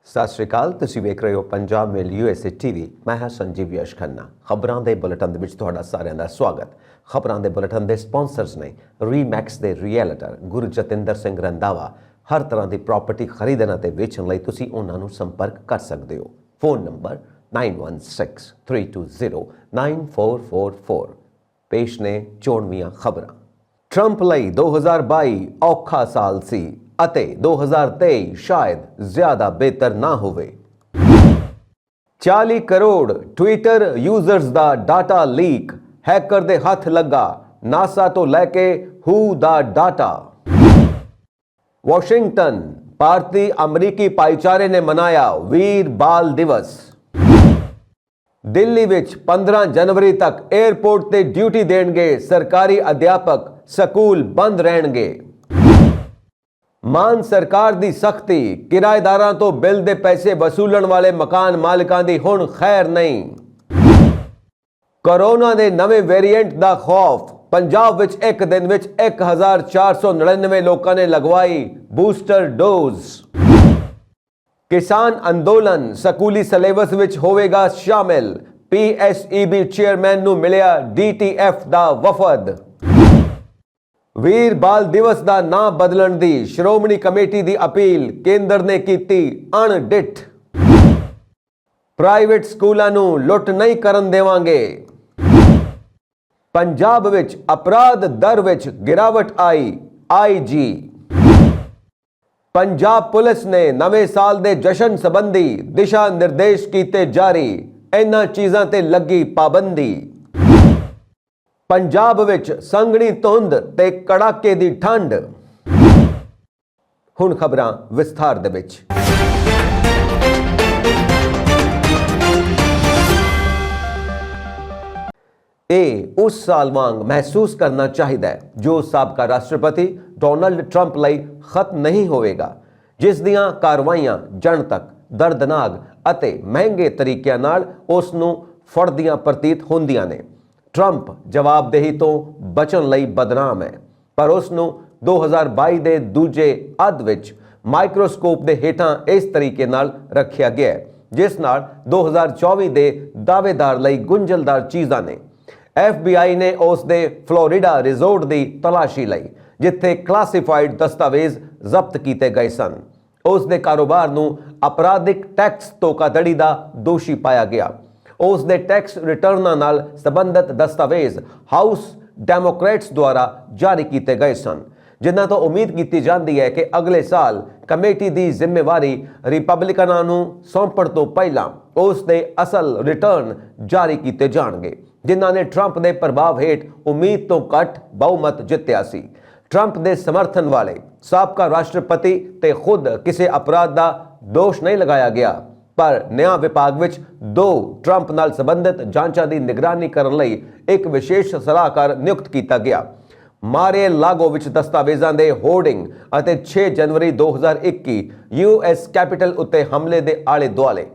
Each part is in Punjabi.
ਸਤਿ ਸ਼੍ਰੀ ਅਕਾਲ। ਤੁਸੀਂ ਵੇਖ ਰਹੇ ਹੋ ਪੰਜਾਬ ਮੇਲ USA TV। ਮੈਂ ਹਾਂ ਸੰਜੀਵ ਯਸ਼ ਖੰਨਾ। ਖਬਰਾਂ ਦੇ ਬੁਲੇਟਿਨ ਦੇ ਵਿੱਚ ਤੁਹਾਡਾ ਸਾਰਿਆਂ ਦਾ ਸਵਾਗਤ। ਖਬਰਾਂ ਦੇ ਬੁਲੇਟਿਨ ਦੇ ਸਪਾਂਸਰਸ ਨੇ ਰੀਮੈਕਸ ਦੇ ਰੀਅਲਟਰ ਗੁਰਜਤਿੰਦਰ ਸਿੰਘ ਰੰਧਾਵਾ। ਹਰ ਤਰ੍ਹਾਂ ਦੀ ਪ੍ਰਾਪਰਟੀ ਖਰੀਦਣ ਅਤੇ ਵੇਚਣ ਲਈ ਤੁਸੀਂ ਉਹਨਾਂ ਨੂੰ ਸੰਪਰਕ ਕਰ ਸਕਦੇ ਹੋ। Phone number 9163209444। ਪੇਸ਼ ਨੇ ਚੋਣਵੀਆਂ ਖਬਰਾਂ। ਟਰੰਪ ਲਈ 2022 ਔਖਾ ਸਾਲ ਸੀ ਅਤੇ 2023 ਸ਼ਾਇਦ ਜ਼ਿਆਦਾ ਬਿਹਤਰ ਨਾ ਹੋਵੇ। 40 ਕਰੋੜ ਟਵਿੱਟਰ ਯੂਜ਼ਰਸ ਦਾ ਡਾਟਾ ਲੀਕ, ਹੈਕਰ ਦੇ ਹੱਥ ਲੱਗਾ। ਨਾਸਾ ਤੋਂ ਲੈ ਕੇ ਹੂ ਦਾ ਡਾਟਾ। ਵਾਸ਼ਿੰਗਟਨ, ਭਾਰਤੀ ਅਮਰੀਕੀ ਭਾਈਚਾਰੇ ਨੇ ਮਨਾਇਆ ਵੀਰ ਬਾਲ ਦਿਵਸ। ਦਿੱਲੀ ਵਿੱਚ 15 ਜਨਵਰੀ ਤੱਕ 에ਅਰਪੋਰਟ ਤੇ ਡਿਊਟੀ ਦੇਣਗੇ ਸਰਕਾਰੀ ਅਧਿਆਪਕ, ਸਕੂਲ ਬੰਦ ਰਹਿਣਗੇ। ਮਾਨ ਸਰਕਾਰ ਦੀ ਸਖਤੀ, ਕਿਰਾਏਦਾਰਾਂ ਤੋਂ ਬਿੱਲ ਦੇ ਪੈਸੇ ਵਸੂਲਣ ਵਾਲੇ ਮਕਾਨ ਮਾਲਕਾਂ ਦੀ ਹੁਣ ਖੈਰ ਨਹੀਂ। ਕੋਰੋਨਾ ਦੇ ਨਵੇਂ ਵੇਰੀਐਂਟ ਦਾ ਖੌਫ, ਪੰਜਾਬ ਵਿੱਚ ਇੱਕ ਦਿਨ ਵਿੱਚ 1499 ਲੋਕਾਂ ਨੇ ਲਗਵਾਈ ਬੂਸਟਰ ਡੋਜ਼। ਕਿਸਾਨ ਅੰਦੋਲਨ ਸਕੂਲੀ ਸਿਲੇਬਸ ਵਿੱਚ ਹੋਵੇਗਾ ਸ਼ਾਮਿਲ, PSEB ਚੇਅਰਮੈਨ ਨੂੰ ਮਿਲਿਆ DTF ਦਾ ਵਫਦ। ਵੀਰ ਬਾਲ ਦਿਵਸ ਦਾ ਨਾਂ ਬਦਲਣ ਦੀ ਸ਼੍ਰੋਮਣੀ ਕਮੇਟੀ ਦੀ ਅਪੀਲ, ਕੇਂਦਰ ਨੇ ਕੀਤੀ ਅਣਡਿੱਠ। ਪ੍ਰਾਈਵੇਟ ਸਕੂਲਾਂ ਨੂੰ ਲੁੱਟ ਨਹੀਂ ਕਰਨ ਦੇਵਾਂਗੇ। ਪੰਜਾਬ ਵਿੱਚ ਅਪਰਾਧ ਦਰ ਵਿੱਚ ਗਿਰਾਵਟ ਆਈ, IG। ਪੰਜਾਬ ਪੁਲਿਸ ਨੇ ਨਵੇਂ ਸਾਲ ਦੇ ਜਸ਼ਨ ਸੰਬੰਧੀ ਦਿਸ਼ਾ ਨਿਰਦੇਸ਼ ਕੀਤੇ ਜਾਰੀ, ਇਹਨਾਂ ਚੀਜ਼ਾਂ ਤੇ ਲੱਗੀ ਪਾਬੰਦੀ। ਪੰਜਾਬ ਵਿੱਚ ਸੰਘਣੀ ਧੁੰਦ ਤੇ ਕੜਾਕੇ ਦੀ ਠੰਡ। ਹੁਣ ਖਬਰਾਂ ਵਿਸਥਾਰ ਦੇ ਵਿੱਚ। ਇਹ ਉਸ ਸਾਲ ਵਾਂਗ ਮਹਿਸੂਸ ਕਰਨਾ ਚਾਹੀਦਾ ਹੈ ਜੋ ਸਾਬਕਾ ਰਾਸ਼ਟਰਪਤੀ ਡੋਨਾਲਡ ਟਰੰਪ ਲਈ ਖਤਮ ਨਹੀਂ ਹੋਵੇਗਾ, ਜਿਸ ਦੀਆਂ ਕਾਰਵਾਈਆਂ ਜਨਤਕ, ਦਰਦਨਾਕ ਅਤੇ ਮਹਿੰਗੇ ਤਰੀਕਿਆਂ ਨਾਲ ਉਸ ਨੂੰ ਫੜਦੀਆਂ ਪ੍ਰਤੀਤ ਹੁੰਦੀਆਂ ਨੇ। ਟਰੰਪ ਜਵਾਬਦੇਹੀ ਤੋਂ ਬਚਣ ਲਈ ਬਦਨਾਮ ਹੈ, ਪਰ ਉਸ ਨੂੰ 2022 ਦੇ ਦੂਜੇ ਅੱਧ ਵਿੱਚ ਮਾਈਕਰੋਸਕੋਪ ਦੇ ਹੇਠਾਂ ਇਸ ਤਰੀਕੇ ਨਾਲ ਰੱਖਿਆ ਗਿਆ ਹੈ, ਜਿਸ ਨਾਲ 2024 ਦੇ ਦਾਅਵੇਦਾਰ ਲਈ ਗੁੰਝਲਦਾਰ ਚੀਜ਼ਾਂ ਨੇ। FBI ਨੇ ਉਸ ਦੇ ਫਲੋਰੀਡਾ ਰਿਜ਼ੋਰਟ ਦੀ ਤਲਾਸ਼ੀ ਲਈ, ਜਿੱਥੇ ਕਲਾਸੀਫਾਈਡ ਦਸਤਾਵੇਜ਼ ਜ਼ਬਤ ਕੀਤੇ ਗਏ ਸਨ। ਉਸ ਦੇ ਕਾਰੋਬਾਰ ਨੂੰ ਅਪਰਾਧਿਕ ਟੈਕਸ ਧੋਖਾਧੜੀ ਦਾ ਦੋਸ਼ੀ ਪਾਇਆ ਗਿਆ। ਉਸ ਦੇ ਟੈਕਸ ਰਿਟਰਨਾਂ ਨਾਲ ਸੰਬੰਧਿਤ ਦਸਤਾਵੇਜ਼ ਹਾਊਸ ਡੈਮੋਕ੍ਰੇਟਸ ਦੁਆਰਾ ਜਾਰੀ ਕੀਤੇ ਗਏ ਸਨ, ਜਿਨ੍ਹਾਂ ਤੋਂ ਉਮੀਦ ਕੀਤੀ ਜਾਂਦੀ ਹੈ ਕਿ ਅਗਲੇ ਸਾਲ ਕਮੇਟੀ ਦੀ ਜ਼ਿੰਮੇਵਾਰੀ ਰਿਪਬਲਿਕਨਾਂ ਨੂੰ ਸੌਂਪਣ ਤੋਂ ਪਹਿਲਾਂ ਉਸ ਦੇ ਅਸਲ ਰਿਟਰਨ ਜਾਰੀ ਕੀਤੇ ਜਾਣਗੇ, ਜਿਨ੍ਹਾਂ ਨੇ ਟਰੰਪ ਦੇ ਪ੍ਰਭਾਵ ਹੇਠ ਉਮੀਦ ਤੋਂ ਘੱਟ ਬਹੁਮਤ ਜਿੱਤਿਆ ਸੀ। ਟਰੰਪ ਦੇ ਸਮਰਥਨ ਵਾਲੇ ਸਾਬਕਾ ਰਾਸ਼ਟਰਪਤੀ ਤੇ ਖੁਦ ਕਿਸੇ ਅਪਰਾਧ ਦਾ ਦੋਸ਼ ਨਹੀਂ ਲਗਾਇਆ ਗਿਆ, ਪਰ ਨਿਆਂ ਵਿਭਾਗ ਵਿੱਚ 2 ਟਰੰਪ ਨਾਲ ਸੰਬੰਧਿਤ ਜਾਂਚਾਂ ਦੀ ਨਿਗਰਾਨੀ ਕਰਨ ਲਈ ਇੱਕ ਵਿਸ਼ੇਸ਼ ਸਲਾਹਕਾਰ ਨਿਯੁਕਤ ਕੀਤਾ ਗਿਆ। ਮਾਰੇ ਲਾਗੋ ਵਿੱਚ ਦਸਤਾਵੇਜ਼ਾਂ ਦੇ ਹੋਰਡਿੰਗ ਅਤੇ 6 ਜਨਵਰੀ 2021 US ਕੈਪੀਟਲ ਉੱਤੇ ਹਮਲੇ ਦੇ ਆਲੇ ਦੁਆਲੇ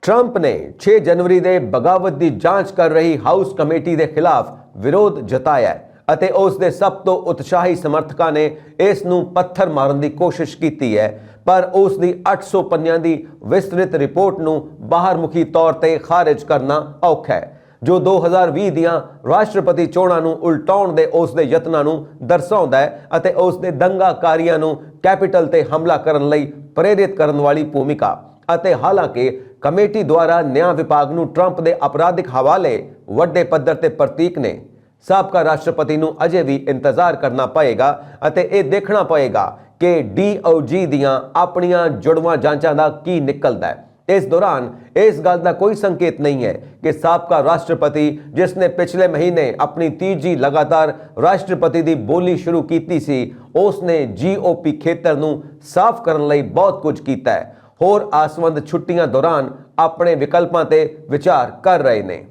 ਟਰੰਪ ਨੇ 6 ਜਨਵਰੀ ਦੇ ਬਗਾਵਤ ਦੀ ਜਾਂਚ ਕਰ ਰਹੀ ਹਾਊਸ ਕਮੇਟੀ ਦੇ ਖਿਲਾਫ ਵਿਰੋਧ ਜਤਾਇਆ ਅਤੇ ਉਸ ਦੇ ਸਭ ਤੋਂ ਉਤਸ਼ਾਹੀ ਸਮਰਥਕਾਂ ਨੇ ਇਸ ਨੂੰ ਪੱਥਰ ਮਾਰਨ ਦੀ ਕੋਸ਼ਿਸ਼ ਕੀਤੀ ਹੈ, ਪਰ ਉਸ ਦੀ 800 ਪੰਨਿਆਂ ਦੀ ਵਿਸਤ੍ਰਿਤ ਰਿਪੋਰਟ ਨੂੰ ਬਾਹਰਮੁਖੀ ਤੌਰ ਤੇ ਖਾਰਜ ਕਰਨਾ ਔਖਾ ਹੈ, ਜੋ 2020 ਦੀਆਂ ਰਾਸ਼ਟਰਪਤੀ ਚੋਣਾਂ ਨੂੰ ਉਲਟਾਉਣ ਦੇ ਉਸ ਦੇ ਯਤਨਾਂ ਨੂੰ ਦਰਸਾਉਂਦਾ ਹੈ ਅਤੇ ਉਸ ਦੇ ਦੰਗਾਕਾਰੀਆਂ ਨੂੰ ਕੈਪੀਟਲ ਤੇ ਹਮਲਾ ਕਰਨ ਲਈ ਪ੍ਰੇਰਿਤ ਕਰਨ ਵਾਲੀ ਭੂਮਿਕਾ। ਅਤੇ ਹਾਲਾਂਕਿ ਕਮੇਟੀ ਦੁਆਰਾ ਨਿਆਂ ਵਿਭਾਗ ਨੂੰ ਟਰੰਪ ਦੇ ਅਪਰਾਧਿਕ ਹਵਾਲੇ ਵੱਡੇ ਪੱਧਰ ਤੇ ਪ੍ਰਤੀਕ ਨੇ, ਸਾਬਕਾ ਰਾਸ਼ਟਰਪਤੀ ਨੂੰ ਅਜੇ ਵੀ ਇੰਤਜ਼ਾਰ ਕਰਨਾ ਪਏਗਾ ਅਤੇ ਇਹ ਦੇਖਣਾ ਪਏਗਾ ਕਿ DOJ ਦੀਆਂ ਆਪਣੀਆਂ ਜੁੜਵਾਂ ਜਾਂਚਾਂ ਦਾ ਕੀ ਨਿਕਲਦਾ ਹੈ। ਇਸ ਦੌਰਾਨ ਇਸ ਗੱਲ ਦਾ ਕੋਈ ਸੰਕੇਤ ਨਹੀਂ ਹੈ ਕਿ ਸਾਬਕਾ ਰਾਸ਼ਟਰਪਤੀ, ਜਿਸ ਨੇ ਪਿਛਲੇ ਮਹੀਨੇ ਆਪਣੀ ਤੀਜੀ ਲਗਾਤਾਰ ਰਾਸ਼ਟਰਪਤੀ ਦੀ ਬੋਲੀ ਸ਼ੁਰੂ ਕੀਤੀ ਸੀ, ਉਸ ਨੇ GOP ਖੇਤਰ ਨੂੰ ਸਾਫ਼ ਕਰਨ ਲਈ ਬਹੁਤ ਕੁਝ ਕੀਤਾ ਹੈ। ਹੋਰ ਆਸਵੰਦ ਛੁੱਟੀਆਂ ਦੌਰਾਨ ਆਪਣੇ ਵਿਕਲਪਾਂ ਤੇ ਵਿਚਾਰ ਕਰ ਰਹੇ ਨੇ।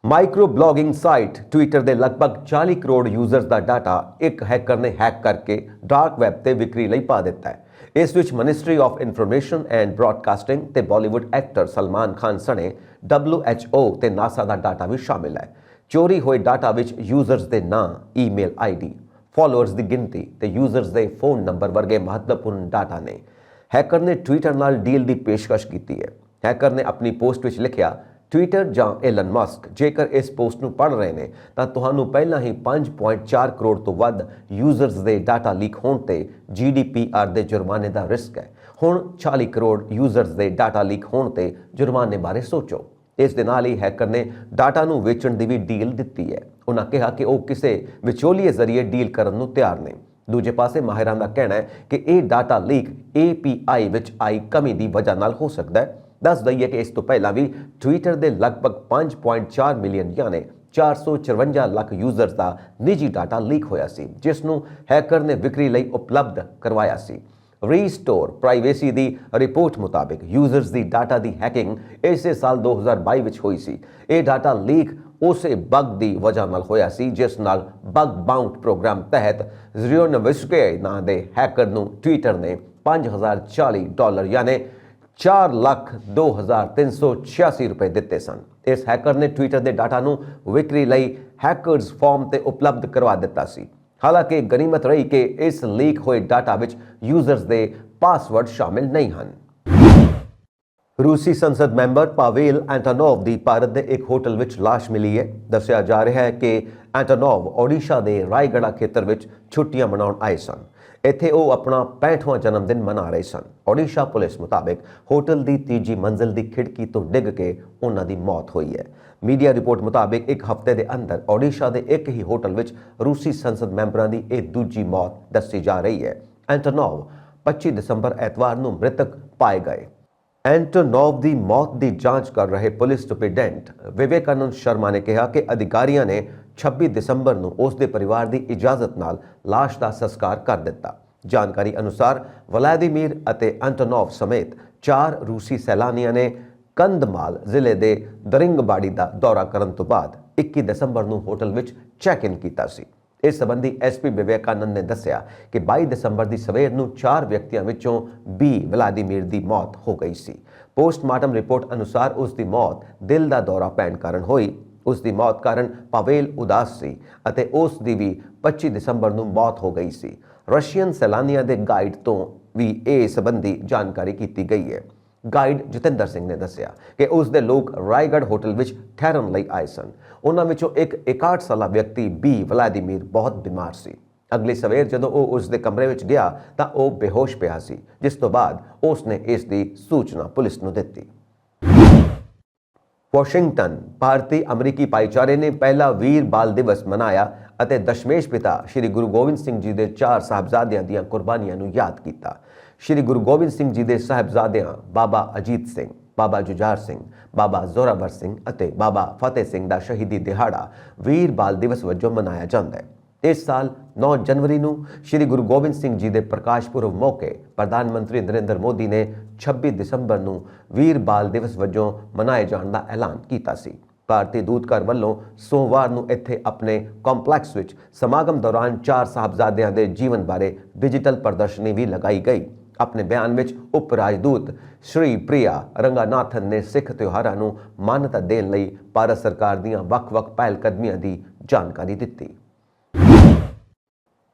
ਮਾਈਕਰੋ ਬਲੌਗਿੰਗ ਸਾਈਟ ਟਵਿੱਟਰ ਦੇ ਲਗਭਗ 40 ਕਰੋੜ ਯੂਜ਼ਰਸ ਦਾ ਡਾਟਾ ਇੱਕ ਹੈਕਰ ਨੇ ਹੈਕ ਕਰਕੇ ਡਾਰਕ ਵੈਬ ਤੇ ਵਿਕਰੀ ਲਈ ਪਾ ਦਿੱਤਾ ਹੈ। ਇਸ ਵਿੱਚ ministry of information and broadcasting ਤੇ ਬਾਲੀਵੁੱਡ ਐਕਟਰ ਸਲਮਾਨ ਖਾਨ ਸਣੇ WHO ਤੇ ਨਾਸਾ ਦਾ ਡਾਟਾ ਵੀ ਸ਼ਾਮਿਲ ਹੈ। ਚੋਰੀ ਹੋਏ ਡਾਟਾ ਵਿੱਚ ਯੂਜ਼ਰਸ ਦੇ ਨਾਂ, ਈਮੇਲ ID, ਫਾਲੋਅਰਸ ਦੀ ਗਿਣਤੀ ਤੇ ਯੂਜ਼ਰਸ ਦੇ ਫੋਨ ਨੰਬਰ ਵਰਗੇ ਮਹੱਤਵਪੂਰਨ ਡਾਟਾ ਨੇ। हैकर ने ट्विटर नाल डील की पेशकश की है। हैकर ने अपनी पोस्ट में लिखा, ट्विटर ਜਾਂ एलन मस्क जेकर इस पोस्ट ਨੂੰ पढ़ रहे हैं ਤਾਂ ਤੁਹਾਨੂੰ ਪਹਿਲਾਂ ही 5.4 ਕਰੋੜ ਤੋਂ ਵੱਧ यूजर्स ਦੇ डाटा लीक ਹੋਣ ਤੇ GDPR ਦੇ जुर्माने ਦਾ रिस्क है। ਹੁਣ 40 ਕਰੋੜ यूजर्स ਦੇ डाटा लीक ਹੋਣ ਤੇ जुर्माने बारे सोचो। इस दे नाल ही हैकर ने डाटा ਨੂੰ ਵੇਚਣ ਦੀ ਵੀ ਡੀਲ ਦਿੱਤੀ ਹੈ। ਉਹਨਾਂ ਕਿਹਾ ਕਿ ਉਹ ਕਿਸੇ ਵਿਚੋਲੀਏ ਜ਼ਰੀਏ ਡੀਲ ਕਰਨ ਨੂੰ ਤਿਆਰ ਨੇ। ਦੂਜੇ ਪਾਸੇ ਮਾਹਿਰਾਂ ਦਾ ਕਹਿਣਾ ਹੈ ਕਿ ਇਹ ਡਾਟਾ ਲੀਕ API ਵਿੱਚ ਆਈ ਕਮੀ ਦੀ ਵਜ੍ਹਾ ਨਾਲ ਹੋ ਸਕਦਾ ਹੈ। दस दईए कि इस तो पहला भी ट्विटर के लगभग 5.4 मिलियन यानी 454 लाख यूजर्स का निजी डाटा लीक होया सी, जिसनों हैकर ने विक्री लई उपलब्ध करवाया सी। रीस्टोर प्राइवेसी की रिपोर्ट मुताबिक यूजर्स की डाटा की हैकिंग इसे साल 2022 में हुई सी। ये डाटा लीक उस बग की वजह नाल होया सी जिस नाल बग बाउंट प्रोग्राम तहत ज़ियोनोविस्के नां दे हैकर नूं ट्विटर ने $5040 यानी 4,02,386 रुपए दिते सन। इस हैकर ने ट्विटर के डाटा ਨੂੰ ਵਿਕਰੀ ਲਈ हैकर्स फॉर्म ਤੇ उपलब्ध करवा दिता सी। हालांकि गनीमत रही कि इस लीक होए डाटा विच यूजर्स ਦੇ पासवर्ड शामिल नहीं हैं। रूसी संसद मैंबर पावेल एंटोनोव की भारत के एक होटल विच लाश मिली है। दस्सिया जा रहा है कि एंटोनोव ओडिशा के रायगढ़ खेतर में छुट्टियां मनाउण आए सन। इत्थे वो अपना 65वां जन्मदिन मना रहे सन। ओडिशा पुलिस मुताबिक होटल की तीजी मंजिल की खिड़की तो डिग के उन्हां दी मौत हुई है। मीडिया रिपोर्ट मुताबिक एक हफ्ते के अंदर ओडिशा के एक ही होटल विच रूसी संसद मैंबरां की एक दूजी मौत दसी जा रही है। एंटोनोव 25 दिसंबर एतवार नूं मृतक पाए गए। एंटोनोव की मौत की जांच कर रहे पुलिस सुपरिटेंडेंट विवेकानंद शर्मा ने कहा कि अधिकारियों ने 26 दिसंबर ਨੂੰ ਉਸ ਦੇ ਪਰਿਵਾਰ ਦੀ ਇਜਾਜ਼ਤ ਨਾਲ ਲਾਸ਼ ਦਾ ਸੰਸਕਾਰ ਕਰ ਦਿੱਤਾ। ਜਾਣਕਾਰੀ ਅਨੁਸਾਰ ਵਲਾਦੀਮੀਰ ਅਤੇ ਐਂਟੋਨੋਵ ਸਮੇਤ 4 ਰੂਸੀ ਸੈਲਾਨੀਆਂ ਨੇ ਕੰਧਮਾਲ ਜ਼ਿਲ੍ਹੇ ਦੇ ਦਰਿੰਗਬਾੜੀ ਦਾ ਦੌਰਾ ਕਰਨ ਤੋਂ ਬਾਅਦ 21 ਦਸੰਬਰ ਨੂੰ ਹੋਟਲ ਵਿੱਚ ਚੈੱਕ ਇਨ ਕੀਤਾ ਸੀ। ਇਸ ਸੰਬੰਧੀ SP ਵਿਵੇਕਾਨੰਦ ਨੇ ਦੱਸਿਆ ਕਿ 22 ਦਸੰਬਰ ਦੀ ਸਵੇਰ ਨੂੰ 4 ਵਿਅਕਤੀਆਂ ਵਿੱਚੋਂ B ਵਲਾਦੀਮੀਰ ਦੀ ਮੌਤ ਹੋ ਗਈ ਸੀ। ਪੋਸਟਮਾਰਟਮ ਰਿਪੋਰਟ ਅਨੁਸਾਰ ਉਸ ਦੀ ਮੌਤ ਦਿਲ ਦਾ ਦੌਰਾ ਪੈਣ ਕਾਰਨ ਹੋਈ। उसकी मौत कारण पावेल उदास सी अते उस दी भी 25 दिसंबर ਨੂੰ मौत हो गई सी। रशियन सैलानियों के गाइड तो भी इस संबंधी जानकारी की गई है। गाइड जतिंदर सिंह ने दस्सिया कि उसके लोग रायगढ़ होटल विच ठहरन लई आए सन। उन्हां विचों एक 61 साला व्यक्ति B वलादीमीर बहुत बीमार सी। अगली सवेर जदों वो उसके कमरे विच गया तां वो बेहोश पिया सी, जिस तो बाद उसने इसकी सूचना पुलिस नूं दित्ती। वाशिंगटन भारतीय अमरीकी भाईचारे ने पहला वीर बाल दिवस मनाया ਅਤੇ ਦਸ਼ਮੇਸ਼ पिता श्री गुरु गोबिंद सिंह जी के 4 साहबजादियां ਦੀਆਂ ਕੁਰਬਾਨੀਆਂ ਨੂੰ याद किया। श्री गुरु गोबिंद सिंह जी के साहबजादियां बाबा अजीत सिंह, बाबा जुझार सिंह, बाबा जोरावर सिंह ਅਤੇ बाबा फतेह सिंह का शहीदी दिहाड़ा वीर बाल दिवस वजों मनाया जाता है। इस साल 9 जनवरी ਨੂੰ श्री गुरु गोबिंद सिंह जी के प्रकाश पुरब मौके प्रधानमंत्री नरेंद्र मोदी ने 26 दिसंबर ਨੂੰ वीर बाल दिवस वजों मनाए जाने का ऐलान किया सी। भारतीय दूतघर वालों सोमवार ਨੂੰ ਇੱਥੇ अपने ਕੰਪਲੈਕਸ ਵਿੱਚ समागम दौरान 4 साहबजादियां के जीवन बारे डिजिटल प्रदर्शनी भी लगाई गई। अपने बयान में उप राजदूत श्री प्रिया रंगानाथन ने सिख त्योहारों ਨੂੰ मान्यता देने ਲਈ भारत सरकार ਦੀਆਂ ਵੱਖ-ਵੱਖ ਪਹਿਲਕਦਮੀਆਂ ਦੀ जानकारी दी।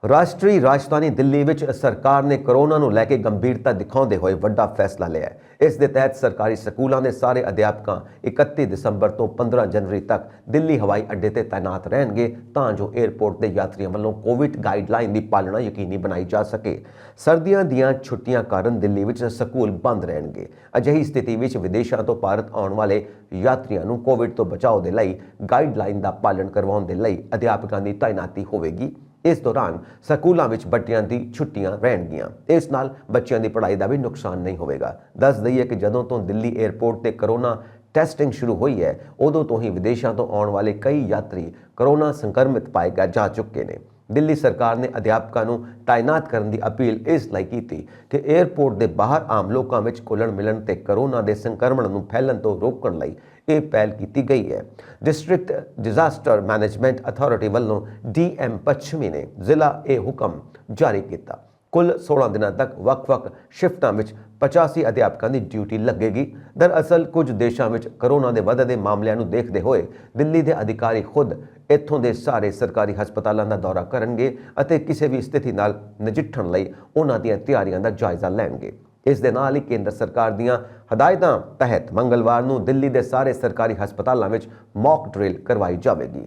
राष्ट्रीय राजधानी दिल्ली विच सरकार ने कोरोना ਨੂੰ ਲੈ ਕੇ गंभीरता दिखाते हुए ਵੱਡਾ फैसला लिया है। इस दे तहत सरकारी स्कूलों के सारे अध्यापकों 31 दिसंबर तो 15 जनवरी तक दिल्ली हवाई अड्डे ते तैनात रहेंगे तां जो एयरपोर्ट के यात्रियों वालों कोविड गाइडलाइन की पालना यकीनी बनाई जा सके। सर्दियों दीयां छुट्टियां कारण दिल्ली विच स्कूल बंद रहेंगे। अजिही स्थिति विच विदेशों तो भारत आने वाले यात्रियों ਨੂੰ कोविड तो बचाव के लिए गाइडलाइन का पालन करवाने के लिए अध्यापकों की तैनाती होगी। इस दौरान स्कूलों में बच्चों की छुट्टियां रहनगियां। इस नाल बच्चों की पढ़ाई का भी नुकसान नहीं होगा। दस दईए कि जदों तो दिल्ली एयरपोर्ट पर कोरोना टेस्टिंग शुरू हुई है उदों तो ही विदेशों तो आने वाले कई यात्री कोरोना संक्रमित पाए जा चुके हैं। दिल्ली सरकार ने अध्यापकों ਨੂੰ तैनात करने की अपील इसलिए की कि एयरपोर्ट के बाहर आम लोगों में घुलण मिलन ते कोरोना के संक्रमण ਨੂੰ फैलन तो रोकण लई ਇਹ पहल की गई है। डिस्ट्रिक्ट डिजास्टर मैनेजमेंट अथॉरिटी वालों DM पश्चिमी ने जिला ये हुक्म जारी किया। कुल 16 दिनों तक वक्-वक् शिफ्टों में 85 अध्यापकों की ड्यूटी लगेगी। दरअसल कुछ देशों में कोरोना के वधदे मामलों को देखते हुए दिल्ली के अधिकारी खुद इत्थों के सारे सरकारी हस्पतालों का दौरा करेंगे और किसी भी स्थिति नाल नजिठण लई उन्हां दीयां तैयारियां का जायजा लैणगे। ਇਸ ਦੇ ਨਾਲ ਹੀ ਕੇਂਦਰ ਸਰਕਾਰ ਦੀਆਂ ਹਦਾਇਤਾਂ ਤਹਿਤ ਮੰਗਲਵਾਰ ਨੂੰ ਦਿੱਲੀ ਦੇ ਸਾਰੇ ਸਰਕਾਰੀ ਹਸਪਤਾਲਾਂ ਵਿੱਚ ਮੌਕ ਡਰਿਲ ਕਰਵਾਈ ਜਾਵੇਗੀ।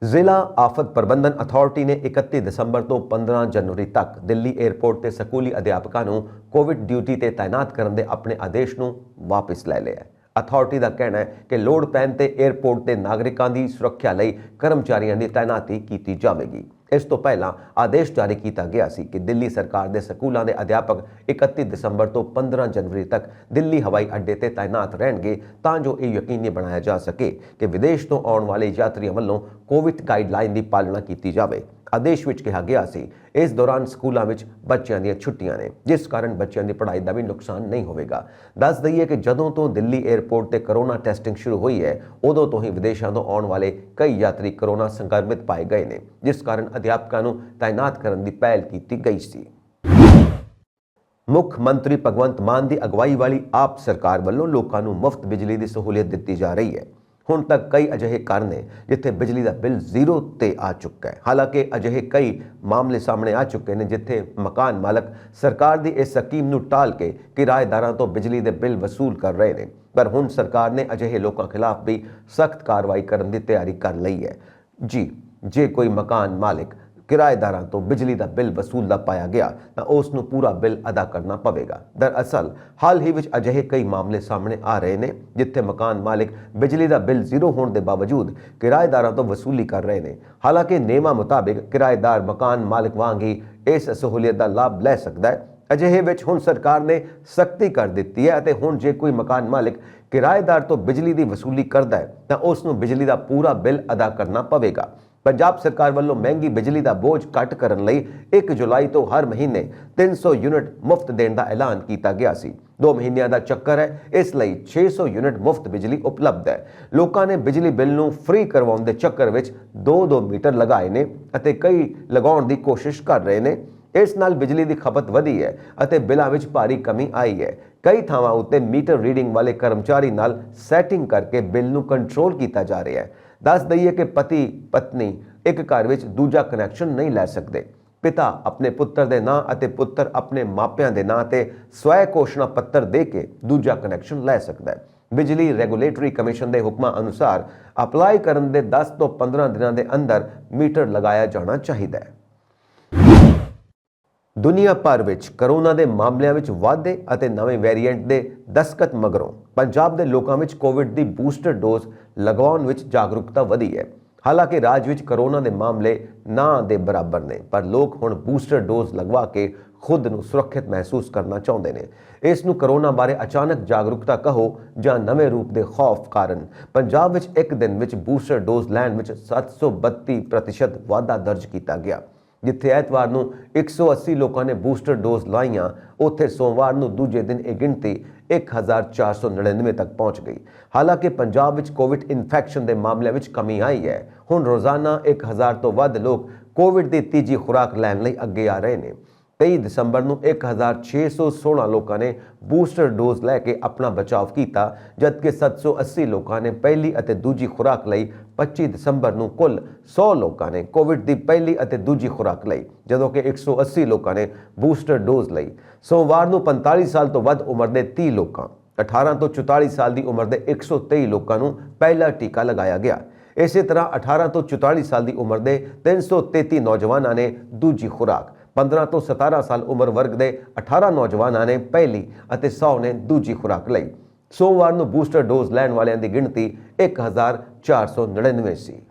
ਜ਼ਿਲ੍ਹਾ ਆਫਤ ਪ੍ਰਬੰਧਨ ਅਥਾਰਟੀ ਨੇ 31 ਦਸੰਬਰ ਤੋਂ 15 ਜਨਵਰੀ ਤੱਕ ਦਿੱਲੀ ਏਅਰਪੋਰਟ ਤੇ ਸਕੂਲੀ ਅਧਿਆਪਕਾਂ ਨੂੰ ਕੋਵਿਡ ਡਿਊਟੀ ਤੇ ਤਾਇਨਾਤ ਕਰਨ ਦੇ ਆਪਣੇ ਆਦੇਸ਼ ਨੂੰ ਵਾਪਸ ਲੈ ਲਿਆ ਹੈ। ਅਥਾਰਟੀ ਦਾ ਕਹਿਣਾ ਹੈ ਕਿ ਲੋੜ ਪੈਣ ਤੇ ਏਅਰਪੋਰਟ ਤੇ ਨਾਗਰਿਕਾਂ ਦੀ ਸੁਰੱਖਿਆ ਲਈ ਕਰਮਚਾਰੀਆਂ ਦੀ ਤਾਇਨਾਤੀ ਕੀਤੀ ਜਾਵੇਗੀ। ਇਸ ਤੋਂ ਪਹਿਲਾਂ ਆਦੇਸ਼ ਜਾਰੀ ਕੀਤਾ ਗਿਆ ਸੀ ਕਿ ਦਿੱਲੀ ਸਰਕਾਰ ਦੇ ਸਕੂਲਾਂ ਦੇ ਅਧਿਆਪਕ 31 ਦਸੰਬਰ ਤੋਂ 15 ਜਨਵਰੀ ਤੱਕ ਦਿੱਲੀ ਹਵਾਈ ਅੱਡੇ ਤੇ ਤਾਇਨਾਤ ਰਹਿਣਗੇ ਤਾਂ ਜੋ ਇਹ ਯਕੀਨੀ ਬਣਾਇਆ ਜਾ ਸਕੇ ਕਿ ਵਿਦੇਸ਼ ਤੋਂ ਆਉਣ ਵਾਲੇ ਯਾਤਰੀਆਂ ਵੱਲੋਂ ਕੋਵਿਡ ਗਾਈਡਲਾਈਨ ਦੀ ਪਾਲਣਾ ਕੀਤੀ ਜਾਵੇ। ਆਦੇਸ਼ ਵਿੱਚ ਕਿਹਾ ਗਿਆ ਸੀ ਇਸ ਦੌਰਾਨ ਸਕੂਲਾਂ ਵਿੱਚ ਬੱਚਿਆਂ ਦੀਆਂ ਛੁੱਟੀਆਂ ਨੇ, ਜਿਸ ਕਾਰਨ ਬੱਚਿਆਂ ਦੀ ਪੜ੍ਹਾਈ ਦਾ ਵੀ ਨੁਕਸਾਨ ਨਹੀਂ ਹੋਵੇਗਾ। ਦੱਸ ਦਈਏ ਕਿ ਜਦੋਂ ਤੋਂ ਦਿੱਲੀ ਏਅਰਪੋਰਟ ਤੇ ਕਰੋਨਾ ਟੈਸਟਿੰਗ ਸ਼ੁਰੂ ਹੋਈ ਹੈ ਉਦੋਂ ਤੋਂ ਹੀ ਵਿਦੇਸ਼ਾਂ ਤੋਂ ਆਉਣ ਵਾਲੇ ਕਈ ਯਾਤਰੀ ਕਰੋਨਾ ਸੰਕਰਮਿਤ ਪਾਏ ਗਏ ਨੇ, ਜਿਸ ਕਾਰਨ ਅਧਿਆਪਕਾਂ ਨੂੰ ਤਾਇਨਾਤ ਕਰਨ ਦੀ ਪਹਿਲ ਕੀਤੀ ਗਈ ਸੀ। ਮੁੱਖ ਮੰਤਰੀ ਭਗਵੰਤ ਮਾਨ ਦੀ ਅਗਵਾਈ ਵਾਲੀ ਆਪ ਸਰਕਾਰ ਵੱਲੋਂ ਲੋਕਾਂ ਨੂੰ ਮੁਫਤ ਬਿਜਲੀ ਦੀ ਸਹੂਲਤ ਦਿੱਤੀ ਜਾ ਰਹੀ ਹੈ। ਹੁਣ ਤੱਕ ਕਈ ਅਜਿਹੇ ਘਰ ਨੇ ਜਿੱਥੇ ਬਿਜਲੀ ਦਾ ਬਿੱਲ ਜ਼ੀਰੋ ਤੇ ਆ ਚੁੱਕਾ ਹੈ। ਹਾਲਾਂਕਿ ਅਜਿਹੇ ਕਈ ਮਾਮਲੇ ਸਾਹਮਣੇ ਆ ਚੁੱਕੇ ਨੇ ਜਿੱਥੇ ਮਕਾਨ ਮਾਲਕ ਸਰਕਾਰ ਦੀ ਇਸ ਸਕੀਮ ਨੂੰ ਟਾਲ ਕੇ ਕਿਰਾਏਦਾਰਾਂ ਤੋਂ ਬਿਜਲੀ ਦੇ ਬਿੱਲ ਵਸੂਲ ਕਰ ਰਹੇ ਨੇ, ਪਰ ਹੁਣ ਸਰਕਾਰ ਨੇ ਅਜਿਹੇ ਲੋਕਾਂ ਖਿਲਾਫ ਵੀ ਸਖਤ ਕਾਰਵਾਈ ਕਰਨ ਦੀ ਤਿਆਰੀ ਕਰ ਲਈ ਹੈ। ਜੇ ਕੋਈ ਮਕਾਨ ਮਾਲਕ ਕਿਰਾਏਦਾਰਾਂ ਤੋਂ ਬਿਜਲੀ ਦਾ ਬਿੱਲ ਵਸੂਲਦਾ ਪਾਇਆ ਗਿਆ ਤਾਂ ਉਸ ਨੂੰ ਪੂਰਾ ਬਿੱਲ ਅਦਾ ਕਰਨਾ ਪਵੇਗਾ। ਦਰਅਸਲ ਹਾਲ ਹੀ ਵਿੱਚ ਅਜਿਹੇ ਕਈ ਮਾਮਲੇ ਸਾਹਮਣੇ ਆ ਰਹੇ ਨੇ ਜਿੱਥੇ ਮਕਾਨ ਮਾਲਕ ਬਿਜਲੀ ਦਾ ਬਿੱਲ ਜ਼ੀਰੋ ਹੋਣ ਦੇ ਬਾਵਜੂਦ ਕਿਰਾਏਦਾਰਾਂ ਤੋਂ ਵਸੂਲੀ ਕਰ ਰਹੇ ਨੇ। ਹਾਲਾਂਕਿ ਨਿਯਮਾਂ ਮੁਤਾਬਿਕ ਕਿਰਾਏਦਾਰ ਮਕਾਨ ਮਾਲਕ ਵਾਂਗ ਹੀ ਇਸ ਸਹੂਲੀਅਤ ਦਾ ਲਾਭ ਲੈ ਸਕਦਾ ਹੈ। ਅਜਿਹੇ ਵਿੱਚ ਹੁਣ ਸਰਕਾਰ ਨੇ ਸਖਤੀ ਕਰ ਦਿੱਤੀ ਹੈ ਅਤੇ ਹੁਣ ਜੇ ਕੋਈ ਮਕਾਨ ਮਾਲਕ ਕਿਰਾਏਦਾਰ ਤੋਂ ਬਿਜਲੀ ਦੀ ਵਸੂਲੀ ਕਰਦਾ ਹੈ ਤਾਂ ਉਸ ਨੂੰ ਬਿਜਲੀ ਦਾ ਪੂਰਾ ਬਿੱਲ ਅਦਾ ਕਰਨਾ ਪਵੇਗਾ। ਪੰਜਾਬ ਸਰਕਾਰ ਵੱਲੋਂ ਮਹਿੰਗੀ ਬਿਜਲੀ ਦਾ ਬੋਝ ਘੱਟ ਕਰਨ ਲਈ 1 ਜੁਲਾਈ ਤੋਂ ਹਰ ਮਹੀਨੇ 300 ਯੂਨਿਟ ਮੁਫਤ ਦੇਣ ਦਾ ਐਲਾਨ ਕੀਤਾ ਗਿਆ ਸੀ। 2 ਮਹੀਨਿਆਂ ਦਾ ਚੱਕਰ ਹੈ, ਇਸ ਲਈ 600 ਯੂਨਿਟ ਮੁਫਤ ਬਿਜਲੀ ਉਪਲਬਧ ਹੈ। ਲੋਕਾਂ ਨੇ ਬਿਜਲੀ ਬਿੱਲ ਨੂੰ ਫ੍ਰੀ ਕਰਵਾਉਣ ਦੇ ਚੱਕਰ ਵਿੱਚ 2-2 ਮੀਟਰ ਲਗਾਏ ਨੇ ਅਤੇ ਕਈ ਲਗਾਉਣ ਦੀ ਕੋਸ਼ਿਸ਼ ਕਰ ਰਹੇ ਨੇ। ਇਸ ਨਾਲ ਬਿਜਲੀ ਦੀ ਖਪਤ ਵਧੀ ਹੈ ਅਤੇ ਬਿੱਲਾਂ ਵਿੱਚ ਭਾਰੀ ਕਮੀ ਆਈ ਹੈ। ਕਈ ਥਾਵਾਂ ਉੱਤੇ ਮੀਟਰ ਰੀਡਿੰਗ ਵਾਲੇ ਕਰਮਚਾਰੀ ਨਾਲ ਸੈਟਿੰਗ ਕਰਕੇ ਬਿੱਲ ਨੂੰ ਕੰਟਰੋਲ ਕੀਤਾ ਜਾ ਰਿਹਾ ਹੈ। ਦੱਸ ਦਈਏ ਕਿ ਪਤੀ ਪਤਨੀ ਇੱਕ ਘਰ ਵਿੱਚ ਦੂਜਾ ਕਨੈਕਸ਼ਨ ਨਹੀਂ ਲੈ ਸਕਦੇ। ਪਿਤਾ ਆਪਣੇ ਪੁੱਤਰ ਦੇ ਨਾਂ ਅਤੇ ਪੁੱਤਰ ਆਪਣੇ ਮਾਪਿਆਂ ਦੇ ਨਾਂ ਤੇ ਸਵੈ ਘੋਸ਼ਣਾ ਪੱਤਰ ਦੇ ਕੇ ਦੂਜਾ ਕਨੈਕਸ਼ਨ ਲੈ ਸਕਦਾ ਹੈ। ਬਿਜਲੀ ਰੈਗੂਲੇਟਰੀ ਕਮਿਸ਼ਨ ਦੇ ਹੁਕਮਾਂ ਅਨੁਸਾਰ ਅਪਲਾਈ ਕਰਨ ਦੇ 10 ਤੋਂ 15 ਦਿਨਾਂ ਦੇ ਅੰਦਰ ਮੀਟਰ ਲਗਾਇਆ ਜਾਣਾ ਚਾਹੀਦਾ ਹੈ। ਦੁਨੀਆ ਭਰ ਵਿੱਚ ਕਰੋਨਾ ਦੇ ਮਾਮਲਿਆਂ ਵਿੱਚ ਵਾਧੇ ਅਤੇ ਨਵੇਂ ਵੇਰੀਐਂਟ ਦੇ ਦਸਤਕ ਮਗਰੋਂ ਪੰਜਾਬ ਦੇ ਲੋਕਾਂ ਵਿੱਚ ਕੋਵਿਡ ਦੀ ਬੂਸਟਰ ਡੋਜ਼ ਲਗਵਾਉਣ ਵਿੱਚ ਜਾਗਰੂਕਤਾ ਵਧੀ ਹੈ। ਹਾਲਾਂਕਿ ਰਾਜ ਵਿੱਚ ਕਰੋਨਾ ਦੇ ਮਾਮਲੇ ਨਾ ਦੇ ਬਰਾਬਰ ਨੇ, ਪਰ ਲੋਕ ਹੁਣ ਬੂਸਟਰ ਡੋਜ਼ ਲਗਵਾ ਕੇ ਖੁਦ ਨੂੰ ਸੁਰੱਖਿਅਤ ਮਹਿਸੂਸ ਕਰਨਾ ਚਾਹੁੰਦੇ ਨੇ। ਇਸ ਨੂੰ ਕਰੋਨਾ ਬਾਰੇ ਅਚਾਨਕ ਜਾਗਰੂਕਤਾ ਕਹੋ ਜਾਂ ਨਵੇਂ ਰੂਪ ਦੇ ਖੌਫ ਕਾਰਨ ਪੰਜਾਬ ਵਿੱਚ ਇੱਕ ਦਿਨ ਵਿੱਚ ਬੂਸਟਰ ਡੋਜ਼ ਲੈਣ ਵਿੱਚ 732% ਵਾਧਾ ਦਰਜ ਕੀਤਾ ਗਿਆ। ਜਿੱਥੇ ਐਤਵਾਰ ਨੂੰ 180 ਲੋਕਾਂ ਨੇ ਬੂਸਟਰ ਡੋਜ਼ ਲਾਈਆਂ, ਉੱਥੇ ਸੋਮਵਾਰ ਨੂੰ ਦੂਜੇ ਦਿਨ ਇਹ ਗਿਣਤੀ 1499 ਤੱਕ ਪਹੁੰਚ ਗਈ। ਹਾਲਾਂਕਿ ਪੰਜਾਬ ਵਿੱਚ ਕੋਵਿਡ ਇਨਫੈਕਸ਼ਨ ਦੇ ਮਾਮਲਿਆਂ ਵਿੱਚ ਕਮੀ ਆਈ ਹੈ। ਹੁਣ ਰੋਜ਼ਾਨਾ 1000 ਤੋਂ ਵੱਧ ਲੋਕ ਕੋਵਿਡ ਦੀ ਤੀਜੀ ਖੁਰਾਕ ਲੈਣ ਲਈ ਅੱਗੇ ਆ ਰਹੇ ਨੇ। 23 ਦਸੰਬਰ ਨੂੰ 1616 ਲੋਕਾਂ ਨੇ ਬੂਸਟਰ ਡੋਜ਼ ਲੈ ਕੇ ਆਪਣਾ ਬਚਾਅ ਕੀਤਾ, ਜਦਕਿ 780 ਲੋਕਾਂ ਨੇ ਪਹਿਲੀ ਅਤੇ ਦੂਜੀ ਖੁਰਾਕ ਲਈ। 25 ਦਸੰਬਰ ਨੂੰ ਕੁੱਲ 100 ਲੋਕਾਂ ਨੇ ਕੋਵਿਡ ਦੀ ਪਹਿਲੀ ਅਤੇ ਦੂਜੀ ਖੁਰਾਕ ਲਈ, ਜਦੋਂ ਕਿ 180 ਲੋਕਾਂ ਨੇ ਬੂਸਟਰ ਡੋਜ਼ ਲਈ। ਸੋਮਵਾਰ ਨੂੰ 45 ਸਾਲ ਤੋਂ ਵੱਧ ਉਮਰ ਦੇ 30 ਲੋਕਾਂ, 18 ਤੋਂ 44 ਸਾਲ ਦੀ ਉਮਰ ਦੇ 123 ਲੋਕਾਂ ਨੂੰ ਪਹਿਲਾ ਟੀਕਾ ਲਗਾਇਆ ਗਿਆ। ਇਸੇ ਤਰ੍ਹਾਂ 18 ਤੋਂ 44 ਸਾਲ ਦੀ ਉਮਰ ਦੇ 333 ਨੌਜਵਾਨਾਂ ਨੇ ਦੂਜੀ ਖੁਰਾਕ, 15 ਤੋਂ 17 ਸਾਲ ਉਮਰ ਵਰਗ ਦੇ 18 ਨੌਜਵਾਨਾਂ ਨੇ ਪਹਿਲੀ ਅਤੇ 100 ਨੇ ਦੂਜੀ ਖੁਰਾਕ ਲਈ। ਸੋਮਵਾਰ ਨੂੰ ਬੂਸਟਰ ਡੋਜ਼ ਲੈਣ ਵਾਲਿਆਂ ਦੀ ਗਿਣਤੀ 1499 ਸੀ।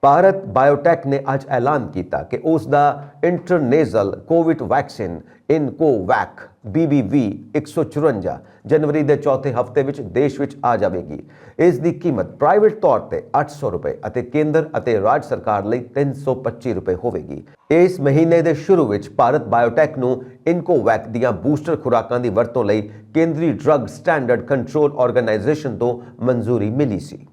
ਭਾਰਤ ਬਾਇਓਟੈਕ ਨੇ ਅੱਜ ਐਲਾਨ ਕੀਤਾ ਕਿ ਉਸ ਦਾ ਇੰਟਰਨੇਜ਼ਲ ਕੋਵਿਡ ਵੈਕਸੀਨ ਇਨਕੋਵੈਕ BBV 154 ਜਨਵਰੀ ਦੇ ਚੌਥੇ ਹਫ਼ਤੇ ਵਿੱਚ ਦੇਸ਼ ਵਿੱਚ ਆ ਜਾਵੇਗੀ। ਇਸ ਦੀ ਕੀਮਤ ਪ੍ਰਾਈਵੇਟ ਤੌਰ ਤੇ 800 ਰੁਪਏ ਅਤੇ ਕੇਂਦਰ ਅਤੇ ਰਾਜ ਸਰਕਾਰ ਲਈ 325 ਰੁਪਏ ਹੋਵੇਗੀ। ਇਸ ਮਹੀਨੇ ਦੇ ਸ਼ੁਰੂ ਵਿੱਚ ਭਾਰਤ ਬਾਇਓਟੈਕ ਨੂੰ ਇਨਕੋਵੈਕ ਦੀਆਂ ਬੂਸਟਰ ਖੁਰਾਕਾਂ ਦੀ ਵਰਤੋਂ ਲਈ ਕੇਂਦਰੀ ਡਰੱਗ ਸਟੈਂਡਰਡ ਕੰਟਰੋਲ ਆਰਗੇਨਾਈਜੇਸ਼ਨ ਤੋਂ ਮਨਜ਼ੂਰੀ ਮਿਲੀ ਸੀ।